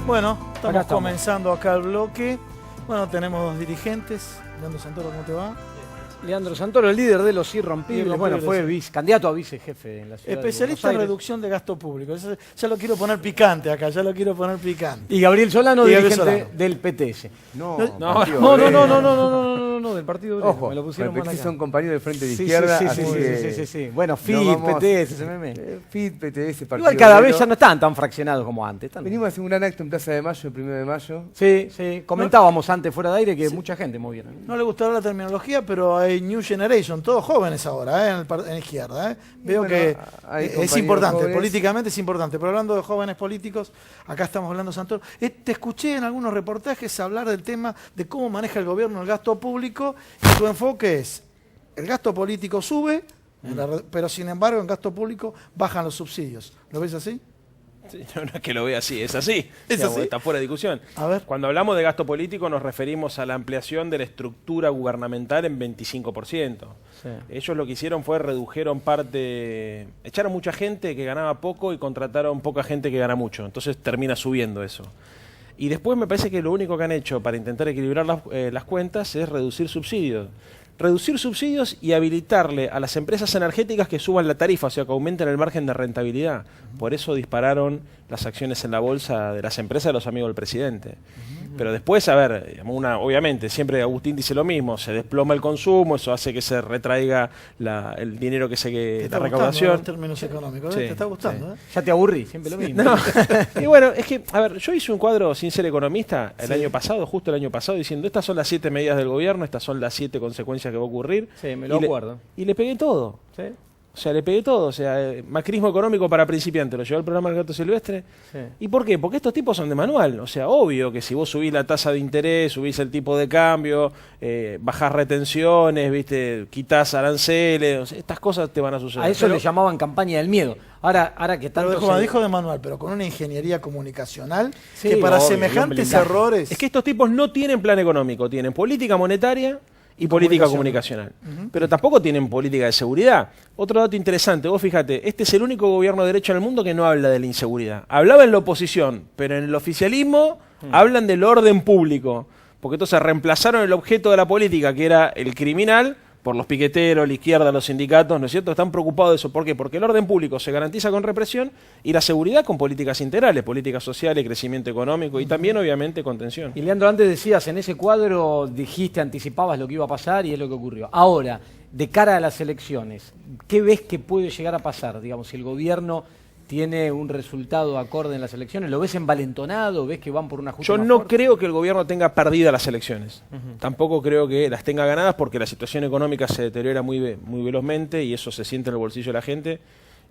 C: Bueno,
B: Acá
C: estamos comenzando acá el bloque. Bueno, tenemos dos dirigentes. Leandro Santoro, ¿cómo te va?
B: Leandro Santoro, el líder de los irrompibles. Bueno, fue candidato a vicejefe en la ciudad
C: Especialista
B: de
C: en
B: Buenos Aires.
C: reducción de gasto público. Ya lo quiero poner picante acá, ya lo quiero poner picante.
B: Y Gabriel Solano,
C: Y Gabriel
B: dirigente
C: Solano.
B: del PTS.
F: No,
B: No, no, del Partido Obrero.
J: Ojo,
B: me lo pusieron
J: bueno,
B: más
J: PT
B: acá.
J: son compañeros del Frente de
B: Sí,
J: Izquierda.
B: sí,
J: así
B: sí,
J: que
B: sí. Bueno, FIT,
J: no vamos-
B: PTS, SMM.
J: FIT, PTS, Partido
B: Igual cada vez
J: Obrero.
B: ya no están tan fraccionados como antes. Están-
J: Venimos a hacer un gran acto en Plaza de Mayo, el 1 de mayo.
B: Sí. Comentábamos antes fuera de aire que mucha gente movieron.
C: No le gustará la terminología, pero hay New Generation, todos jóvenes ahora, en izquierda. Veo
J: bueno,
C: que
J: hay
C: es
J: compañeros
C: importante,
J: jóvenes.
C: políticamente es importante. Pero hablando de jóvenes políticos, acá estamos hablando, Santoro. Te escuché en algunos reportajes hablar del tema de cómo maneja el gobierno el gasto público, y tu enfoque es, el gasto político sube, pero sin embargo en gasto público bajan los subsidios. ¿Lo ves así?
K: Sí, no es que lo vea así, es así.
C: ¿Es
K: Digamos,
C: así?
K: está fuera de discusión.
C: A ver.
K: Cuando hablamos de gasto político nos referimos a la ampliación de la estructura gubernamental en 25%.
B: Sí.
K: Ellos lo que hicieron fue redujeron parte, echaron mucha gente que ganaba poco y contrataron poca gente que gana mucho. Entonces termina subiendo eso. Y después me parece que lo único que han hecho para intentar equilibrar las cuentas es reducir subsidios. Reducir subsidios y habilitarle a las empresas energéticas que suban la tarifa, o sea, que aumenten el margen de rentabilidad. Por eso dispararon las acciones en la bolsa de las empresas de los amigos del presidente. Pero después, a ver, obviamente, siempre Agustín dice lo mismo, se desploma el consumo, eso hace que se retraiga el dinero que se
C: Te está
K: la
C: gustando
K: recaudación.
C: los términos económicos,
K: Sí,
C: te está gustando.
B: Ya te aburrí, siempre lo mismo.
K: No. Y bueno, es que, a ver, yo hice un cuadro sin ser economista el
C: Sí.
K: año pasado, justo el año pasado, diciendo, estas son las 7 medidas del gobierno, estas son las 7 consecuencias que va a ocurrir.
B: Sí, me lo
K: Y
B: acuerdo.
K: Y le pegué todo.
B: ¿Sí?
K: O sea, le pegué todo. O sea, macrismo económico para principiantes, lo llevó al programa del Gato Silvestre.
B: Sí.
K: ¿Y por qué? Porque estos tipos son de manual. O sea, obvio que si vos subís la tasa de interés, subís el tipo de cambio, bajás retenciones, viste, quitás aranceles, o sea, estas cosas te van a suceder.
B: A eso le llamaban campaña del miedo. Ahora que
C: Pero
B: tanto
C: como
B: se-
C: dijo de manual, pero con una ingeniería comunicacional
B: Sí,
C: que para
B: obvio,
C: semejantes
B: y un blindaje.
C: errores...
K: Es que estos tipos no tienen plan económico, tienen política monetaria y política comunicacional. Pero tampoco tienen política de seguridad. Otro dato interesante, vos fíjate, este es el único gobierno de derecha en el mundo que no habla de la inseguridad. Hablaba en la oposición, pero en el oficialismo hablan del orden público. Porque entonces reemplazaron el objeto de la política, que era el criminal, por los piqueteros, la izquierda, los sindicatos, ¿no es cierto? Están preocupados de eso. ¿Por qué? Porque el orden público se garantiza con represión y la seguridad con políticas integrales, políticas sociales, crecimiento económico y también, obviamente, contención.
B: Y Leandro, antes decías, en ese cuadro dijiste, anticipabas lo que iba a pasar y es lo que ocurrió. Ahora, de cara a las elecciones, ¿qué ves que puede llegar a pasar? Digamos, si el gobierno tiene un resultado acorde en las elecciones, ¿lo ves envalentonado? ¿Ves que van por una justa
K: Yo
B: más
K: no
B: fuerte?
K: creo que el gobierno tenga perdidas las elecciones. Tampoco creo que las tenga ganadas porque la situación económica se deteriora muy velozmente y eso se siente en el bolsillo de la gente.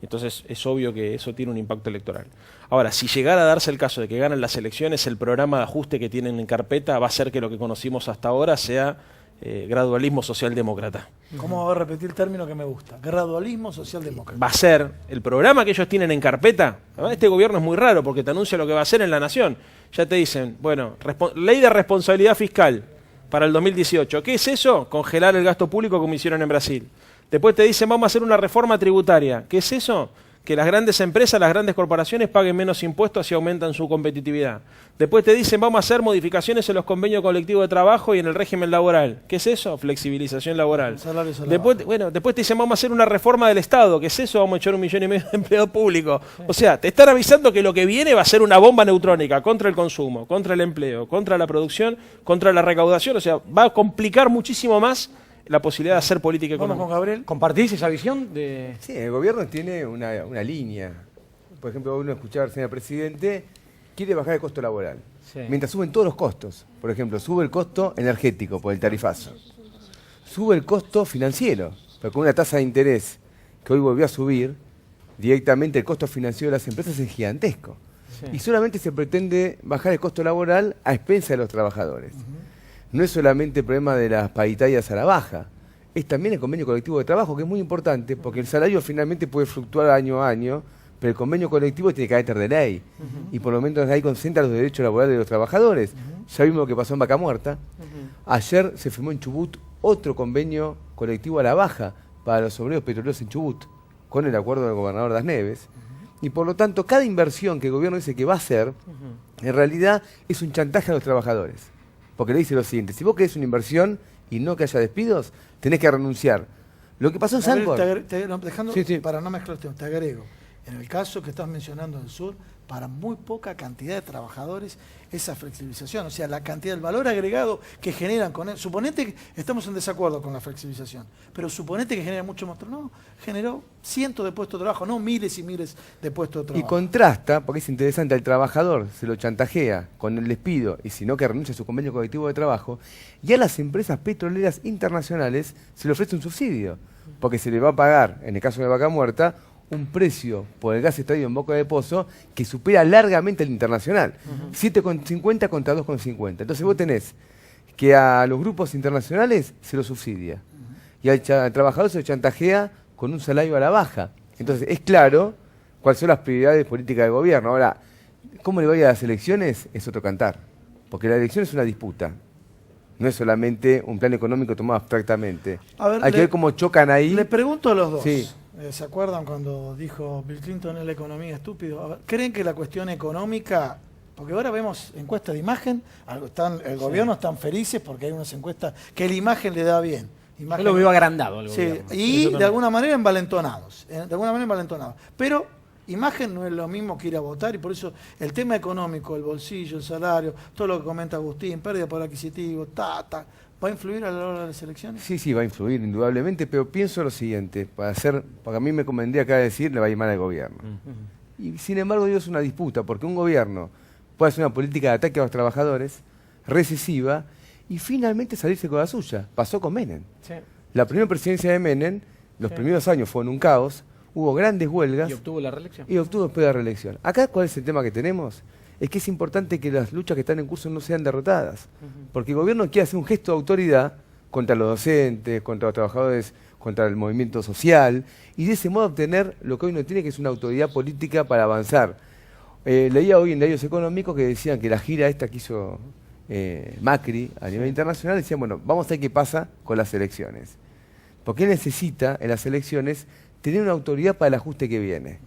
K: Entonces es obvio que eso tiene un impacto electoral. Ahora, si llegara a darse el caso de que ganen las elecciones, el programa de ajuste que tienen en carpeta va a ser que lo que conocimos hasta ahora sea gradualismo socialdemócrata.
C: ¿Cómo va a repetir el término que me gusta? Gradualismo socialdemócrata.
K: Va a ser el programa que ellos tienen en carpeta. Además, este gobierno es muy raro porque te anuncia lo que va a hacer en la nación. Ya te dicen, bueno, ley de responsabilidad fiscal para el 2018. ¿Qué es eso? Congelar el gasto público como hicieron en Brasil. Después te dicen, vamos a hacer una reforma tributaria. ¿Qué es eso? Que las grandes empresas, las grandes corporaciones paguen menos impuestos y aumentan su competitividad. Después te dicen, vamos a hacer modificaciones en los convenios colectivos de trabajo y en el régimen laboral. ¿Qué es eso? Flexibilización laboral.
C: Salario elevado.
K: Después te dicen, vamos a hacer una reforma del Estado. ¿Qué es eso? Vamos a echar 1,5 millones de empleados públicos. O sea, te están avisando que lo que viene va a ser una bomba neutrónica contra el consumo, contra el empleo, contra la producción, contra la recaudación. O sea, va a complicar muchísimo más la posibilidad de hacer política
C: Vamos
K: económica.
C: con Gabriel.
B: ¿Compartís esa visión de...?
J: Sí, el gobierno tiene una línea. Por ejemplo, uno escuchaba al señor presidente, quiere bajar el costo laboral.
B: Sí.
J: Mientras suben todos los costos. Por ejemplo, sube el costo energético por el tarifazo. Sube el costo financiero. Pero con una tasa de interés que hoy volvió a subir, directamente el costo financiero de las empresas es gigantesco.
B: Sí.
J: Y solamente se pretende bajar el costo laboral a expensa de los trabajadores. No es solamente el problema de las paritarias a la baja, es también el convenio colectivo de trabajo, que es muy importante, porque el salario finalmente puede fluctuar año a año, pero el convenio colectivo tiene carácter de ley, y por lo menos ahí concentra los derechos laborales de los trabajadores. Ya vimos lo que pasó en Vaca Muerta. Ayer se firmó en Chubut otro convenio colectivo a la baja para los obreros petroleros en Chubut, con el acuerdo del gobernador Das Neves. Y por lo tanto, cada inversión que el gobierno dice que va a hacer, en realidad es un chantaje a los trabajadores. Porque le dice lo siguiente, si vos querés una inversión y no que haya despidos, tenés que renunciar. Lo que pasó en
C: Gabriel,
J: Sancor...
C: dejando,
J: Sí.
C: para no mezclar el tema, te agrego. En el caso que estás mencionando del sur, para muy poca cantidad de trabajadores esa flexibilización, o sea, la cantidad, el valor agregado que generan con él. Suponete que estamos en desacuerdo con la flexibilización, pero suponete que genera mucho más trabajo. No, generó cientos de puestos de trabajo, no miles y miles de puestos de trabajo.
J: Y contrasta, porque es interesante, al trabajador se lo chantajea con el despido y si no que renuncia a su convenio colectivo de trabajo, y a las empresas petroleras internacionales se le ofrece un subsidio, porque se le va a pagar, en el caso de Vaca Muerta, un precio por el gas extraído en Boca de Pozo que supera largamente el internacional. 7,50 contra 2,50. Entonces vos tenés que a los grupos internacionales se lo subsidia y al trabajador se lo chantajea con un salario a la baja. Entonces es claro cuáles son las prioridades políticas del gobierno. Ahora, ¿cómo le vaya a las elecciones? Es otro cantar. Porque la elección es una disputa. No es solamente un plan económico tomado abstractamente.
C: A ver,
J: hay que ver cómo chocan ahí.
C: Le pregunto a los dos.
J: Sí.
C: ¿Se acuerdan cuando dijo Bill Clinton es la economía estúpido? A ver, ¿creen que la cuestión económica, porque ahora vemos encuestas de imagen, el gobierno están felices porque hay unas encuestas que la imagen le da bien?
B: Yo lo veo agrandado al gobierno.
C: Y de alguna manera envalentonados. Pero imagen no es lo mismo que ir a votar y por eso el tema económico, el bolsillo, el salario, todo lo que comenta Agustín, pérdida por adquisitivo, ¿va a influir a la hora de las elecciones?
J: Sí, va a influir indudablemente, pero pienso lo siguiente, porque a mí me convendría acá decir, le va a ir mal al gobierno. Y sin embargo digo, es una disputa, porque un gobierno puede hacer una política de ataque a los trabajadores, recesiva, y finalmente salirse con la suya. Pasó con Menem.
B: Sí.
J: La primera presidencia de Menem, los primeros años fueron un caos, hubo grandes huelgas.
B: Y obtuvo la reelección.
J: Y obtuvo después la reelección. Acá, ¿cuál es el tema que tenemos? Es que es importante que las luchas que están en curso no sean derrotadas. Porque el gobierno quiere hacer un gesto de autoridad contra los docentes, contra los trabajadores, contra el movimiento social, y de ese modo obtener lo que hoy no tiene, que es una autoridad política para avanzar. Leía hoy en diarios económicos que decían que la gira esta que hizo Macri a nivel internacional, decían, bueno, vamos a ver qué pasa con las elecciones. Porque él necesita en las elecciones tener una autoridad para el ajuste que viene.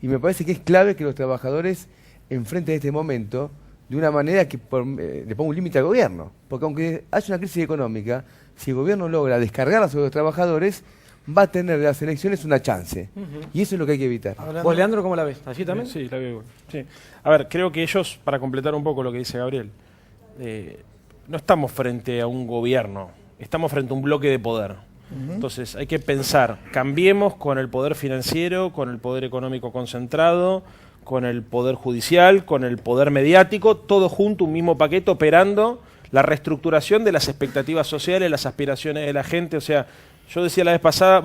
J: Y me parece que es clave que los trabajadores enfrente de este momento de una manera que le ponga un límite al gobierno. Porque aunque haya una crisis económica, si el gobierno logra descargarla sobre los trabajadores, va a tener de las elecciones una chance. Y eso es lo que hay que evitar.
B: ¿Vos, Leandro, cómo la ves? ¿Allí también?
K: Sí, la veo igual. Sí. A ver, creo que ellos, para completar un poco lo que dice Gabriel, no estamos frente a un gobierno, estamos frente a un bloque de poder. Entonces hay que pensar, cambiemos con el poder financiero, con el poder económico concentrado, con el poder judicial, con el poder mediático, todo junto, un mismo paquete operando la reestructuración de las expectativas sociales, las aspiraciones de la gente. O sea, yo decía la vez pasada,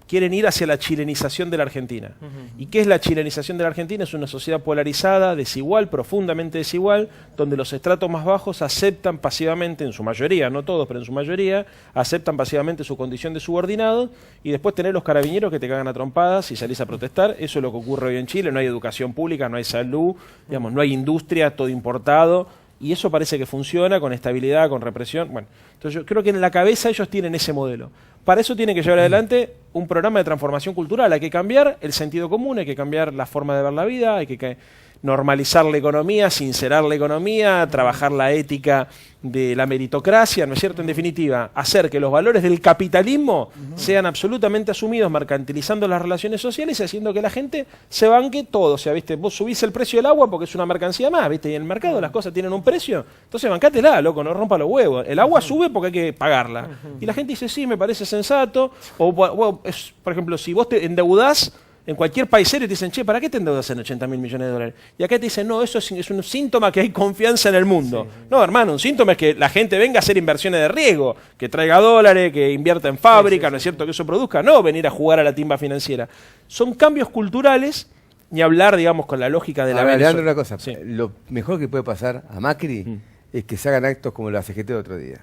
K: quieren ir hacia la chilenización de la Argentina. ¿Y qué es la chilenización de la Argentina? Es una sociedad polarizada, desigual, profundamente desigual, donde los estratos más bajos aceptan pasivamente, en su mayoría, no todos, pero en su mayoría, aceptan pasivamente su condición de subordinado, y después tener los carabineros que te cagan a trompadas y salís a protestar. Eso es lo que ocurre hoy en Chile. No hay educación pública, no hay salud, digamos, no hay industria, todo importado. Y eso parece que funciona con estabilidad, con represión. Bueno, entonces yo creo que en la cabeza ellos tienen ese modelo. Para eso tienen que llevar adelante un programa de transformación cultural. Hay que cambiar el sentido común, hay que cambiar la forma de ver la vida, hay que normalizar la economía, sincerar la economía, trabajar la ética de la meritocracia, ¿no es cierto? En definitiva, hacer que los valores del capitalismo sean absolutamente asumidos, mercantilizando las relaciones sociales y haciendo que la gente se banque todo. O sea, ¿viste? Vos subís el precio del agua porque es una mercancía más, ¿viste? Y en el mercado las cosas tienen un precio, entonces bancátela, loco, no rompa los huevos. El agua sube porque hay que pagarla. Y la gente dice, sí, me parece sensato. O, por ejemplo, si vos te endeudás en cualquier país serio, te dicen, che, ¿para qué te endeudas en 80.000 millones de dólares? Y acá te dicen, no, eso es un síntoma que hay confianza en el mundo. Sí. No, hermano, un síntoma es que la gente venga a hacer inversiones de riesgo, que traiga dólares, que invierta en fábrica, ¿no es cierto? Que eso produzca, no venir a jugar a la timba financiera. Son cambios culturales, ni hablar, digamos, con la lógica de la Venezuela.
J: Leandro, una cosa, lo mejor que puede pasar a Macri es que se hagan actos como la CGT de otro día.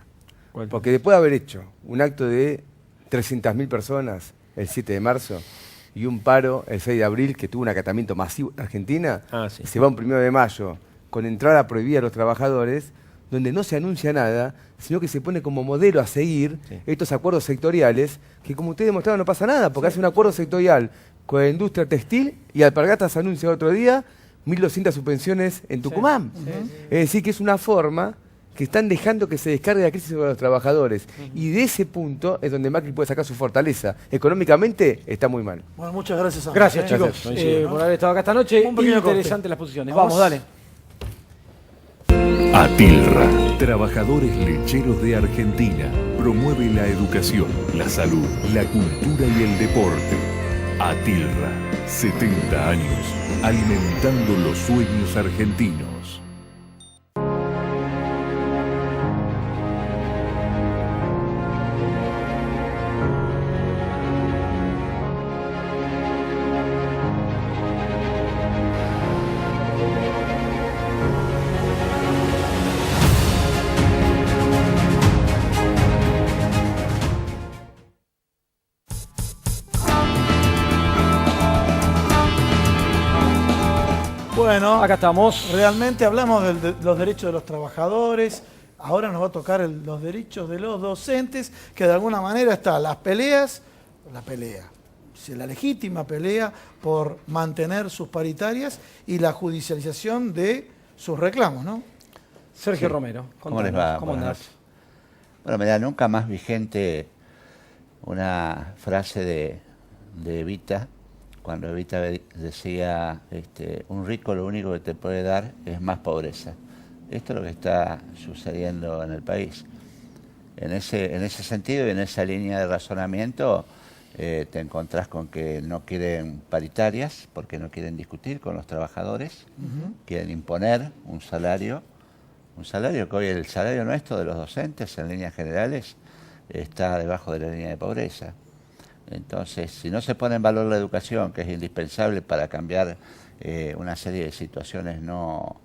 J: Porque después de haber hecho un acto de 300.000 personas el 7 de marzo, y un paro el 6 de abril que tuvo un acatamiento masivo en Argentina, se va un 1 de mayo con entrada prohibida a los trabajadores, donde no se anuncia nada, sino que se pone como modelo a seguir estos acuerdos sectoriales, que como ustedes demostraron no pasa nada, porque hace un acuerdo sectorial con la industria textil y Alpargatas anuncia otro día 1.200 suspensiones en Tucumán. Es decir, que es una forma que están dejando que se descargue la crisis sobre los trabajadores. Y de ese punto es donde Macri puede sacar su fortaleza. Económicamente está muy mal.
C: Bueno, muchas gracias, Ángel.
B: Gracias, chicos, por haber estado acá esta noche.
C: Un pequeño
B: Interesantes
C: corte.
B: las posiciones. Vamos, dale.
I: Atilra, trabajadores lecheros de Argentina, promueve la educación, la salud, la cultura y el deporte. Atilra, 70 años, alimentando los sueños argentinos.
C: Bueno,
B: Acá estamos.
C: realmente hablamos de los derechos de los trabajadores. Ahora nos va a tocar los derechos de los docentes, que de alguna manera está la legítima pelea por mantener sus paritarias y la judicialización de sus reclamos, ¿no?
B: Sergio Romero,
L: ¿Cómo les
B: contanos,
L: va?
B: ¿cómo
L: Buenas
B: andás?
L: noches. Bueno, me da nunca más vigente una frase de Evita, cuando Evita decía, un rico lo único que te puede dar es más pobreza. Esto es lo que está sucediendo en el país. En ese sentido y en esa línea de razonamiento te encontrás con que no quieren paritarias porque no quieren discutir con los trabajadores, quieren imponer un salario que hoy el salario nuestro de los docentes en líneas generales está debajo de la línea de pobreza. Entonces, si no se pone en valor la educación, que es indispensable para cambiar una serie de situaciones no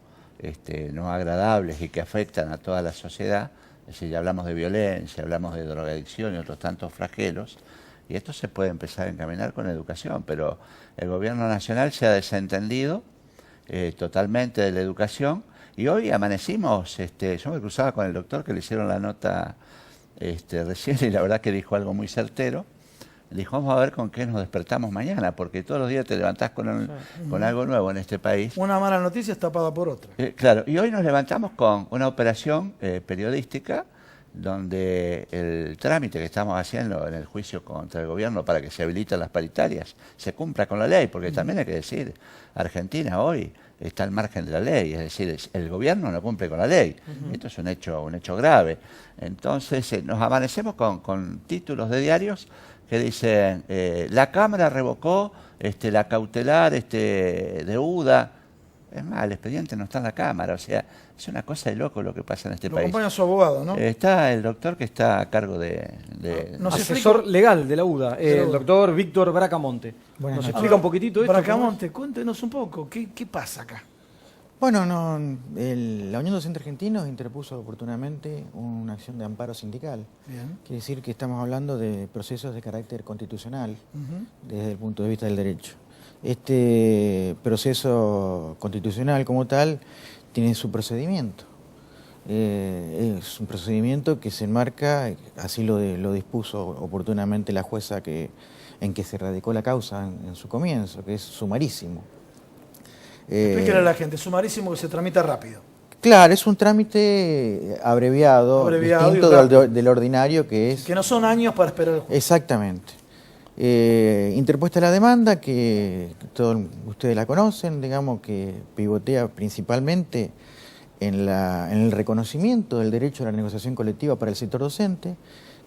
L: agradables y que afectan a toda la sociedad, es decir, ya hablamos de violencia, hablamos de drogadicción y otros tantos flagelos, y esto se puede empezar a encaminar con educación, pero el gobierno nacional se ha desentendido totalmente de la educación, y hoy amanecimos, yo me cruzaba con el doctor que le hicieron la nota recién, y la verdad que dijo algo muy certero. Dijo, vamos a ver con qué nos despertamos mañana, porque todos los días te levantás con algo nuevo en este país.
C: Una mala noticia es tapada por otra.
L: Claro, y hoy nos levantamos con una operación periodística donde el trámite que estamos haciendo en el juicio contra el gobierno para que se habiliten las paritarias se cumpla con la ley, porque también hay que decir, Argentina hoy está al margen de la ley, es decir, el gobierno no cumple con la ley. Esto es un hecho grave. Entonces nos amanecemos con títulos de diarios que dicen, la Cámara revocó la cautelar de UDA. Es más, el expediente no está en la Cámara, o sea, es una cosa de loco lo que pasa en este país.
C: Lo acompaña su abogado, ¿no?
L: Está el doctor que está a cargo
B: asesor legal de la UDA, el doctor Víctor Bracamonte.
M: Buenas
B: ¿Nos
M: noches.
B: explica un poquitito esto?
C: Bracamonte, cuéntenos un poco, ¿qué pasa acá?
M: Bueno, la Unión Docente Argentinos interpuso oportunamente una acción de amparo sindical.
C: Bien.
M: Quiere decir que estamos hablando de procesos de carácter constitucional desde el punto de vista del derecho. Este proceso constitucional como tal tiene su procedimiento. Es un procedimiento que se enmarca, así lo dispuso oportunamente la jueza en que se radicó la causa en su comienzo, que es sumarísimo.
C: Explíquele a la gente, sumarísimo que se tramita rápido.
M: Claro, es un trámite abreviado distinto del ordinario que es...
C: Que no son años para esperar el juicio.
M: Exactamente. Interpuesta la demanda, que todos ustedes la conocen, digamos, que pivotea principalmente en el reconocimiento del derecho a la negociación colectiva para el sector docente,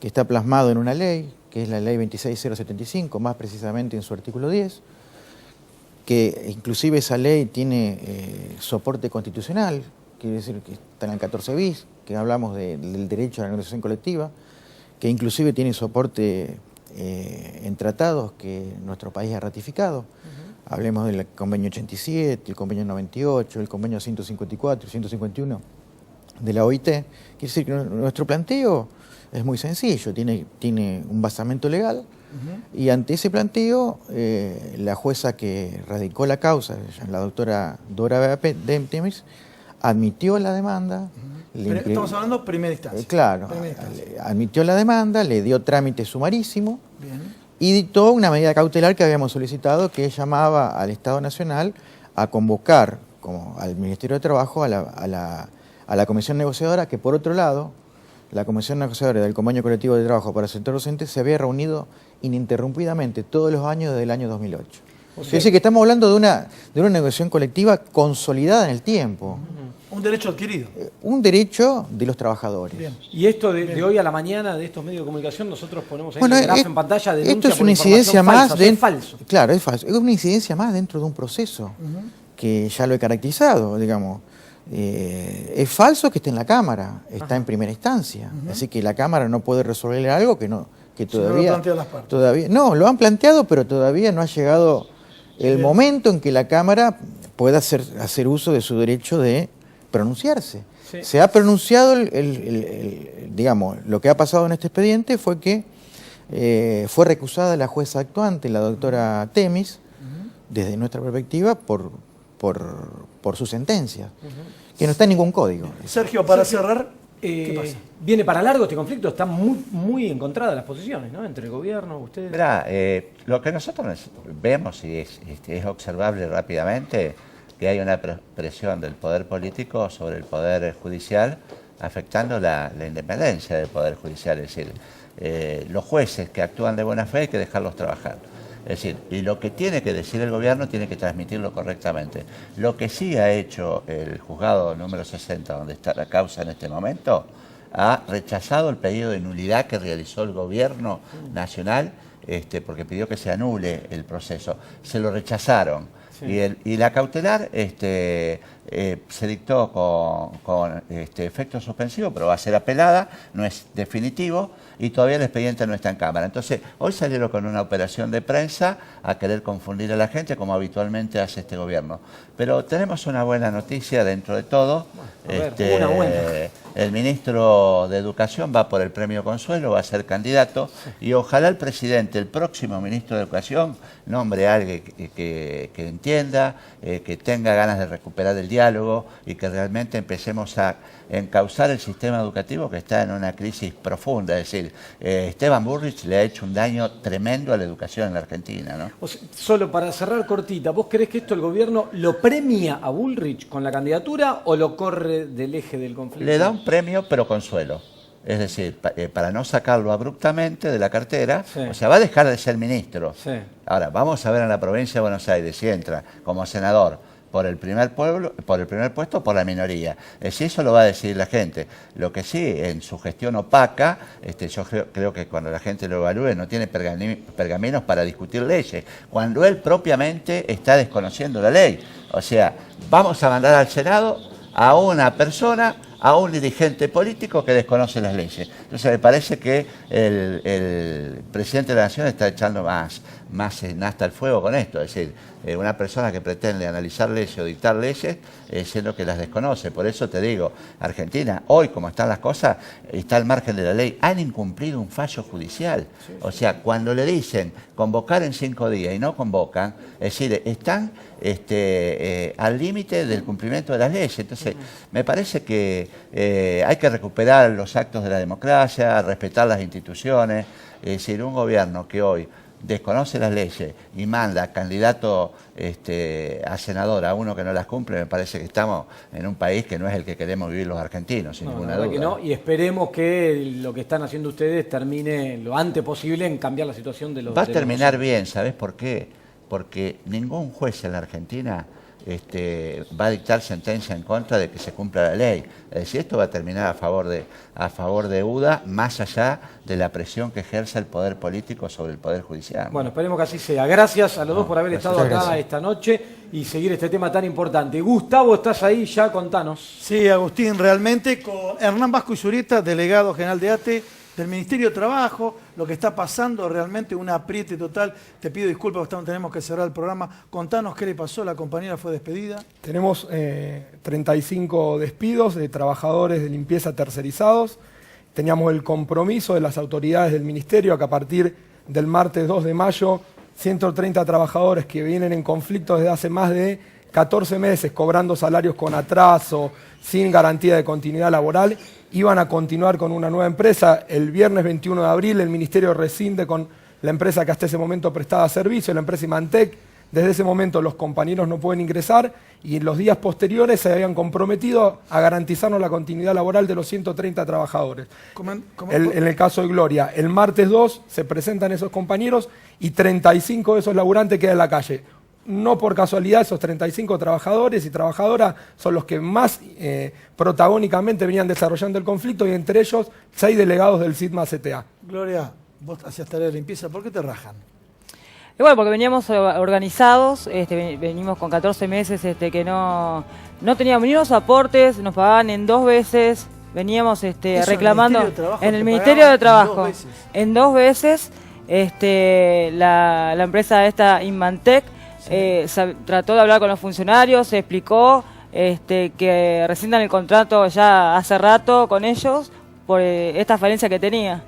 M: que está plasmado en una ley, que es la ley 26075, más precisamente en su artículo 10, que inclusive esa ley tiene soporte constitucional, quiere decir que está en el 14 bis, que hablamos del derecho a la negociación colectiva, que inclusive tiene soporte en tratados que nuestro país ha ratificado. Hablemos del convenio 87, el convenio 98, el convenio 154, 151 de la OIT. Quiere decir que nuestro planteo es muy sencillo, tiene un basamento legal, y ante ese planteo, la jueza que radicó la causa, la doctora Dora Demis, admitió la demanda.
C: Estamos hablando de primera instancia.
M: Claro,
C: primera instancia.
M: admitió la demanda, le dio trámite sumarísimo.
C: Bien.
M: Y dictó una medida cautelar que habíamos solicitado, que llamaba al Estado Nacional a convocar al Ministerio de Trabajo a a la comisión negociadora, que por otro lado, la comisión negociadora del convenio colectivo de trabajo para el sector docente se había reunido ininterrumpidamente todos los años desde el año 2008. Es decir, que estamos hablando de una negociación colectiva consolidada en el tiempo.
C: Un derecho adquirido.
M: Un derecho de los trabajadores.
C: Bien.
B: Y esto de hoy a la mañana, de estos medios de comunicación, nosotros ponemos ahí
M: Bueno,
B: el grafo en pantalla, denuncia
M: esto es
B: por
M: una incidencia
B: información
M: más
B: falsa, es falso.
M: Claro, es falso. Es una incidencia más dentro de un proceso que ya lo he caracterizado, digamos. Es falso que esté en la Cámara, está en primera instancia. Así que la Cámara no puede resolver algo que
C: Si no lo plantean las partes.
M: todavía no, lo han planteado, pero todavía no ha llegado el momento en que la Cámara pueda hacer uso de su derecho de pronunciarse.
B: Sí.
M: Se ha pronunciado, digamos, lo que ha pasado en este expediente fue que fue recusada la jueza actuante, la doctora Temis, desde nuestra perspectiva, por su sentencia, que no está en ningún código.
C: Sergio, para cerrar, ¿qué pasa?
B: ¿Viene para largo este conflicto? Están muy encontradas las posiciones, ¿no? Entre el gobierno, ustedes.
L: Mirá, lo que nosotros vemos y es observable rápidamente que hay una presión del poder político sobre el poder judicial afectando la independencia del poder judicial. Es decir, los jueces que actúan de buena fe hay que dejarlos trabajar. Es decir, y lo que tiene que decir el gobierno tiene que transmitirlo correctamente. Lo que sí ha hecho el juzgado número 60, donde está la causa en este momento, ha rechazado el pedido de nulidad que realizó el gobierno nacional, porque pidió que se anule el proceso. Se lo rechazaron. Sí. Y la cautelar se dictó con efecto suspensivo, pero va a ser apelada, no es definitivo, y todavía el expediente no está en Cámara. Entonces, hoy salieron con una operación de prensa a querer confundir a la gente, como habitualmente hace este gobierno. Pero tenemos una buena noticia dentro de todo.
B: Una buena.
L: El ministro de Educación va por el premio Consuelo, va a ser candidato, y ojalá el presidente, el próximo ministro de Educación, nombre a alguien que entienda, que tenga ganas de recuperar el diálogo y que realmente empecemos a encauzar el sistema educativo que está en una crisis profunda. Es decir, Esteban Bullrich le ha hecho un daño tremendo a la educación en la Argentina, ¿no?
B: O sea, solo para cerrar cortita, ¿vos creés que esto el gobierno lo premia a Bullrich con la candidatura o lo corre del eje del conflicto?
L: Le da un premio, pero consuelo. Es decir, para no sacarlo abruptamente de la cartera, sí. O sea, va a dejar de ser ministro. Sí. Ahora, vamos a ver en la provincia de Buenos Aires si entra como senador por el primer puesto o por la minoría. Si eso lo va a decidir la gente. Lo que sí, en su gestión opaca, yo creo que cuando la gente lo evalúe no tiene pergaminos para discutir leyes, cuando él propiamente está desconociendo la ley. O sea, vamos a mandar al Senado a una persona, a un dirigente político que desconoce las leyes. Entonces me parece que el presidente de la Nación está echando más nafta al fuego con esto. Es decir, una persona que pretende analizar leyes o dictar leyes, siendo que las desconoce. Por eso te digo, Argentina, hoy como están las cosas, está al margen de la ley. Han incumplido un fallo judicial. Sí. O sea, cuando le dicen convocar en 5 días y no convocan, es decir, están al límite del cumplimiento de las leyes. Entonces, me parece que hay que recuperar los actos de la democracia, respetar las instituciones. Es decir, un gobierno que hoy desconoce las leyes y manda candidato a senador a uno que no las cumple, me parece que estamos en un país que no es el que queremos vivir los argentinos, sin ninguna duda.
B: Que no, y esperemos que lo que están haciendo ustedes termine lo antes posible en cambiar la situación de los...
L: Va a terminar bien, ¿sabes por qué? Porque ningún juez en la Argentina va a dictar sentencia en contra de que se cumpla la ley. Es decir, esto va a terminar a favor de UDA, más allá de la presión que ejerce el poder político sobre el poder judicial.
B: Bueno, esperemos que así sea. Gracias a los dos por haber estado acá esta noche y seguir este tema tan importante. Gustavo, ¿estás ahí ya? Contanos.
C: Sí, Agustín, realmente con Hernán Vasco Izurieta, delegado general de ATE, del Ministerio de Trabajo, lo que está pasando, realmente un apriete total. Te pido disculpas, tenemos que cerrar el programa. Contanos qué le pasó, la compañera fue despedida.
N: Tenemos 35 despidos de trabajadores de limpieza tercerizados. Teníamos el compromiso de las autoridades del Ministerio a que a partir del martes 2 de mayo, 130 trabajadores que vienen en conflicto desde hace más de 14 meses, cobrando salarios con atraso, sin garantía de continuidad laboral, iban a continuar con una nueva empresa. El viernes 21 de abril el Ministerio rescinde con la empresa que hasta ese momento prestaba servicio, la empresa Imantec, Desde ese momento los compañeros no pueden ingresar y en los días posteriores se habían comprometido a garantizarnos la continuidad laboral de los 130 trabajadores. En el caso de Gloria, el martes 2 se presentan esos compañeros y 35 de esos laburantes quedan en la calle. No por casualidad, esos 35 trabajadores y trabajadoras son los que más protagónicamente venían desarrollando el conflicto, y entre ellos 6 delegados del SITMA-CTA.
C: Gloria, vos hacías tarea de limpieza, ¿por qué te rajan?
O: Y bueno, porque veníamos organizados, venimos con 14 meses que no teníamos ni los aportes, nos pagaban en 2 veces, veníamos reclamando en el Ministerio de Trabajo, en 2 veces, la empresa esta Inmantec trató de hablar con los funcionarios, se explicó que rescindan el contrato ya hace rato con ellos por esta falencia que tenía.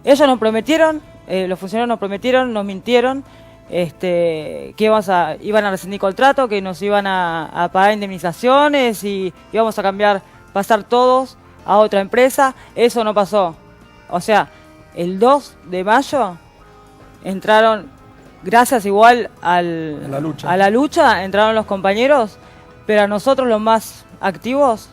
O: Ellos nos prometieron, los funcionarios nos prometieron, nos mintieron, que iban a rescindir contrato, que nos iban a pagar indemnizaciones y íbamos a pasar todos a otra empresa. Eso no pasó. O sea, el 2 de mayo entraron, gracias igual a la lucha, entraron los compañeros, pero a nosotros los más activos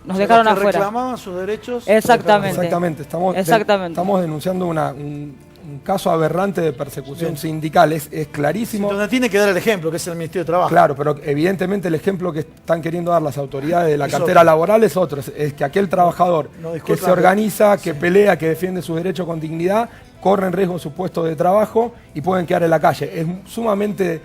O: nos dejaron afuera.
C: Reclamaban sus derechos.
O: Exactamente.
N: Estamos denunciando un caso aberrante de persecución sindical, es clarísimo.
C: Donde tiene que dar el ejemplo, que es el Ministerio de Trabajo.
N: Claro, pero evidentemente el ejemplo que están queriendo dar las autoridades de la cartera laboral es otro, es que aquel trabajador que se organiza, que pelea, que defiende sus derechos con dignidad, corre en riesgo su puesto de trabajo y pueden quedar en la calle. Es sumamente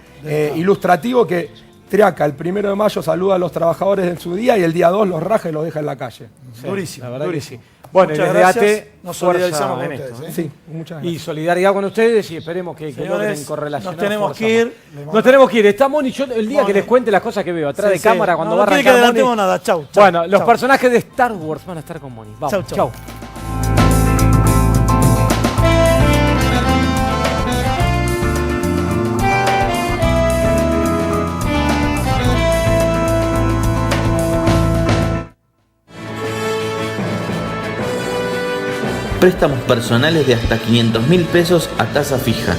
N: ilustrativo que Triaca el 1 de mayo saluda a los trabajadores en su día y el día 2 los raja y los deja en la calle.
B: Sí,
C: durísimo,
B: la verdad
C: durísimo.
B: Que sí. Bueno,
C: muchas
B: desde
C: gracias.
B: ATE
C: Nos solidarizamos con
B: esto,
C: ustedes.
N: Sí, muchas gracias.
B: Y solidaridad con ustedes y esperemos que
C: Señores,
B: logren correlacionar.
C: nos tenemos que ir.
B: Nos tenemos que ir. Está Moni, yo el día que les cuente las cosas que veo atrás de cámara cuando va a arrancar
C: No quiere que adelantemos nada. Chau.
B: Bueno, los personajes de Star Wars van a estar con Moni. Vamos, chau.
A: Préstamos personales de hasta 500.000 pesos a tasa fija.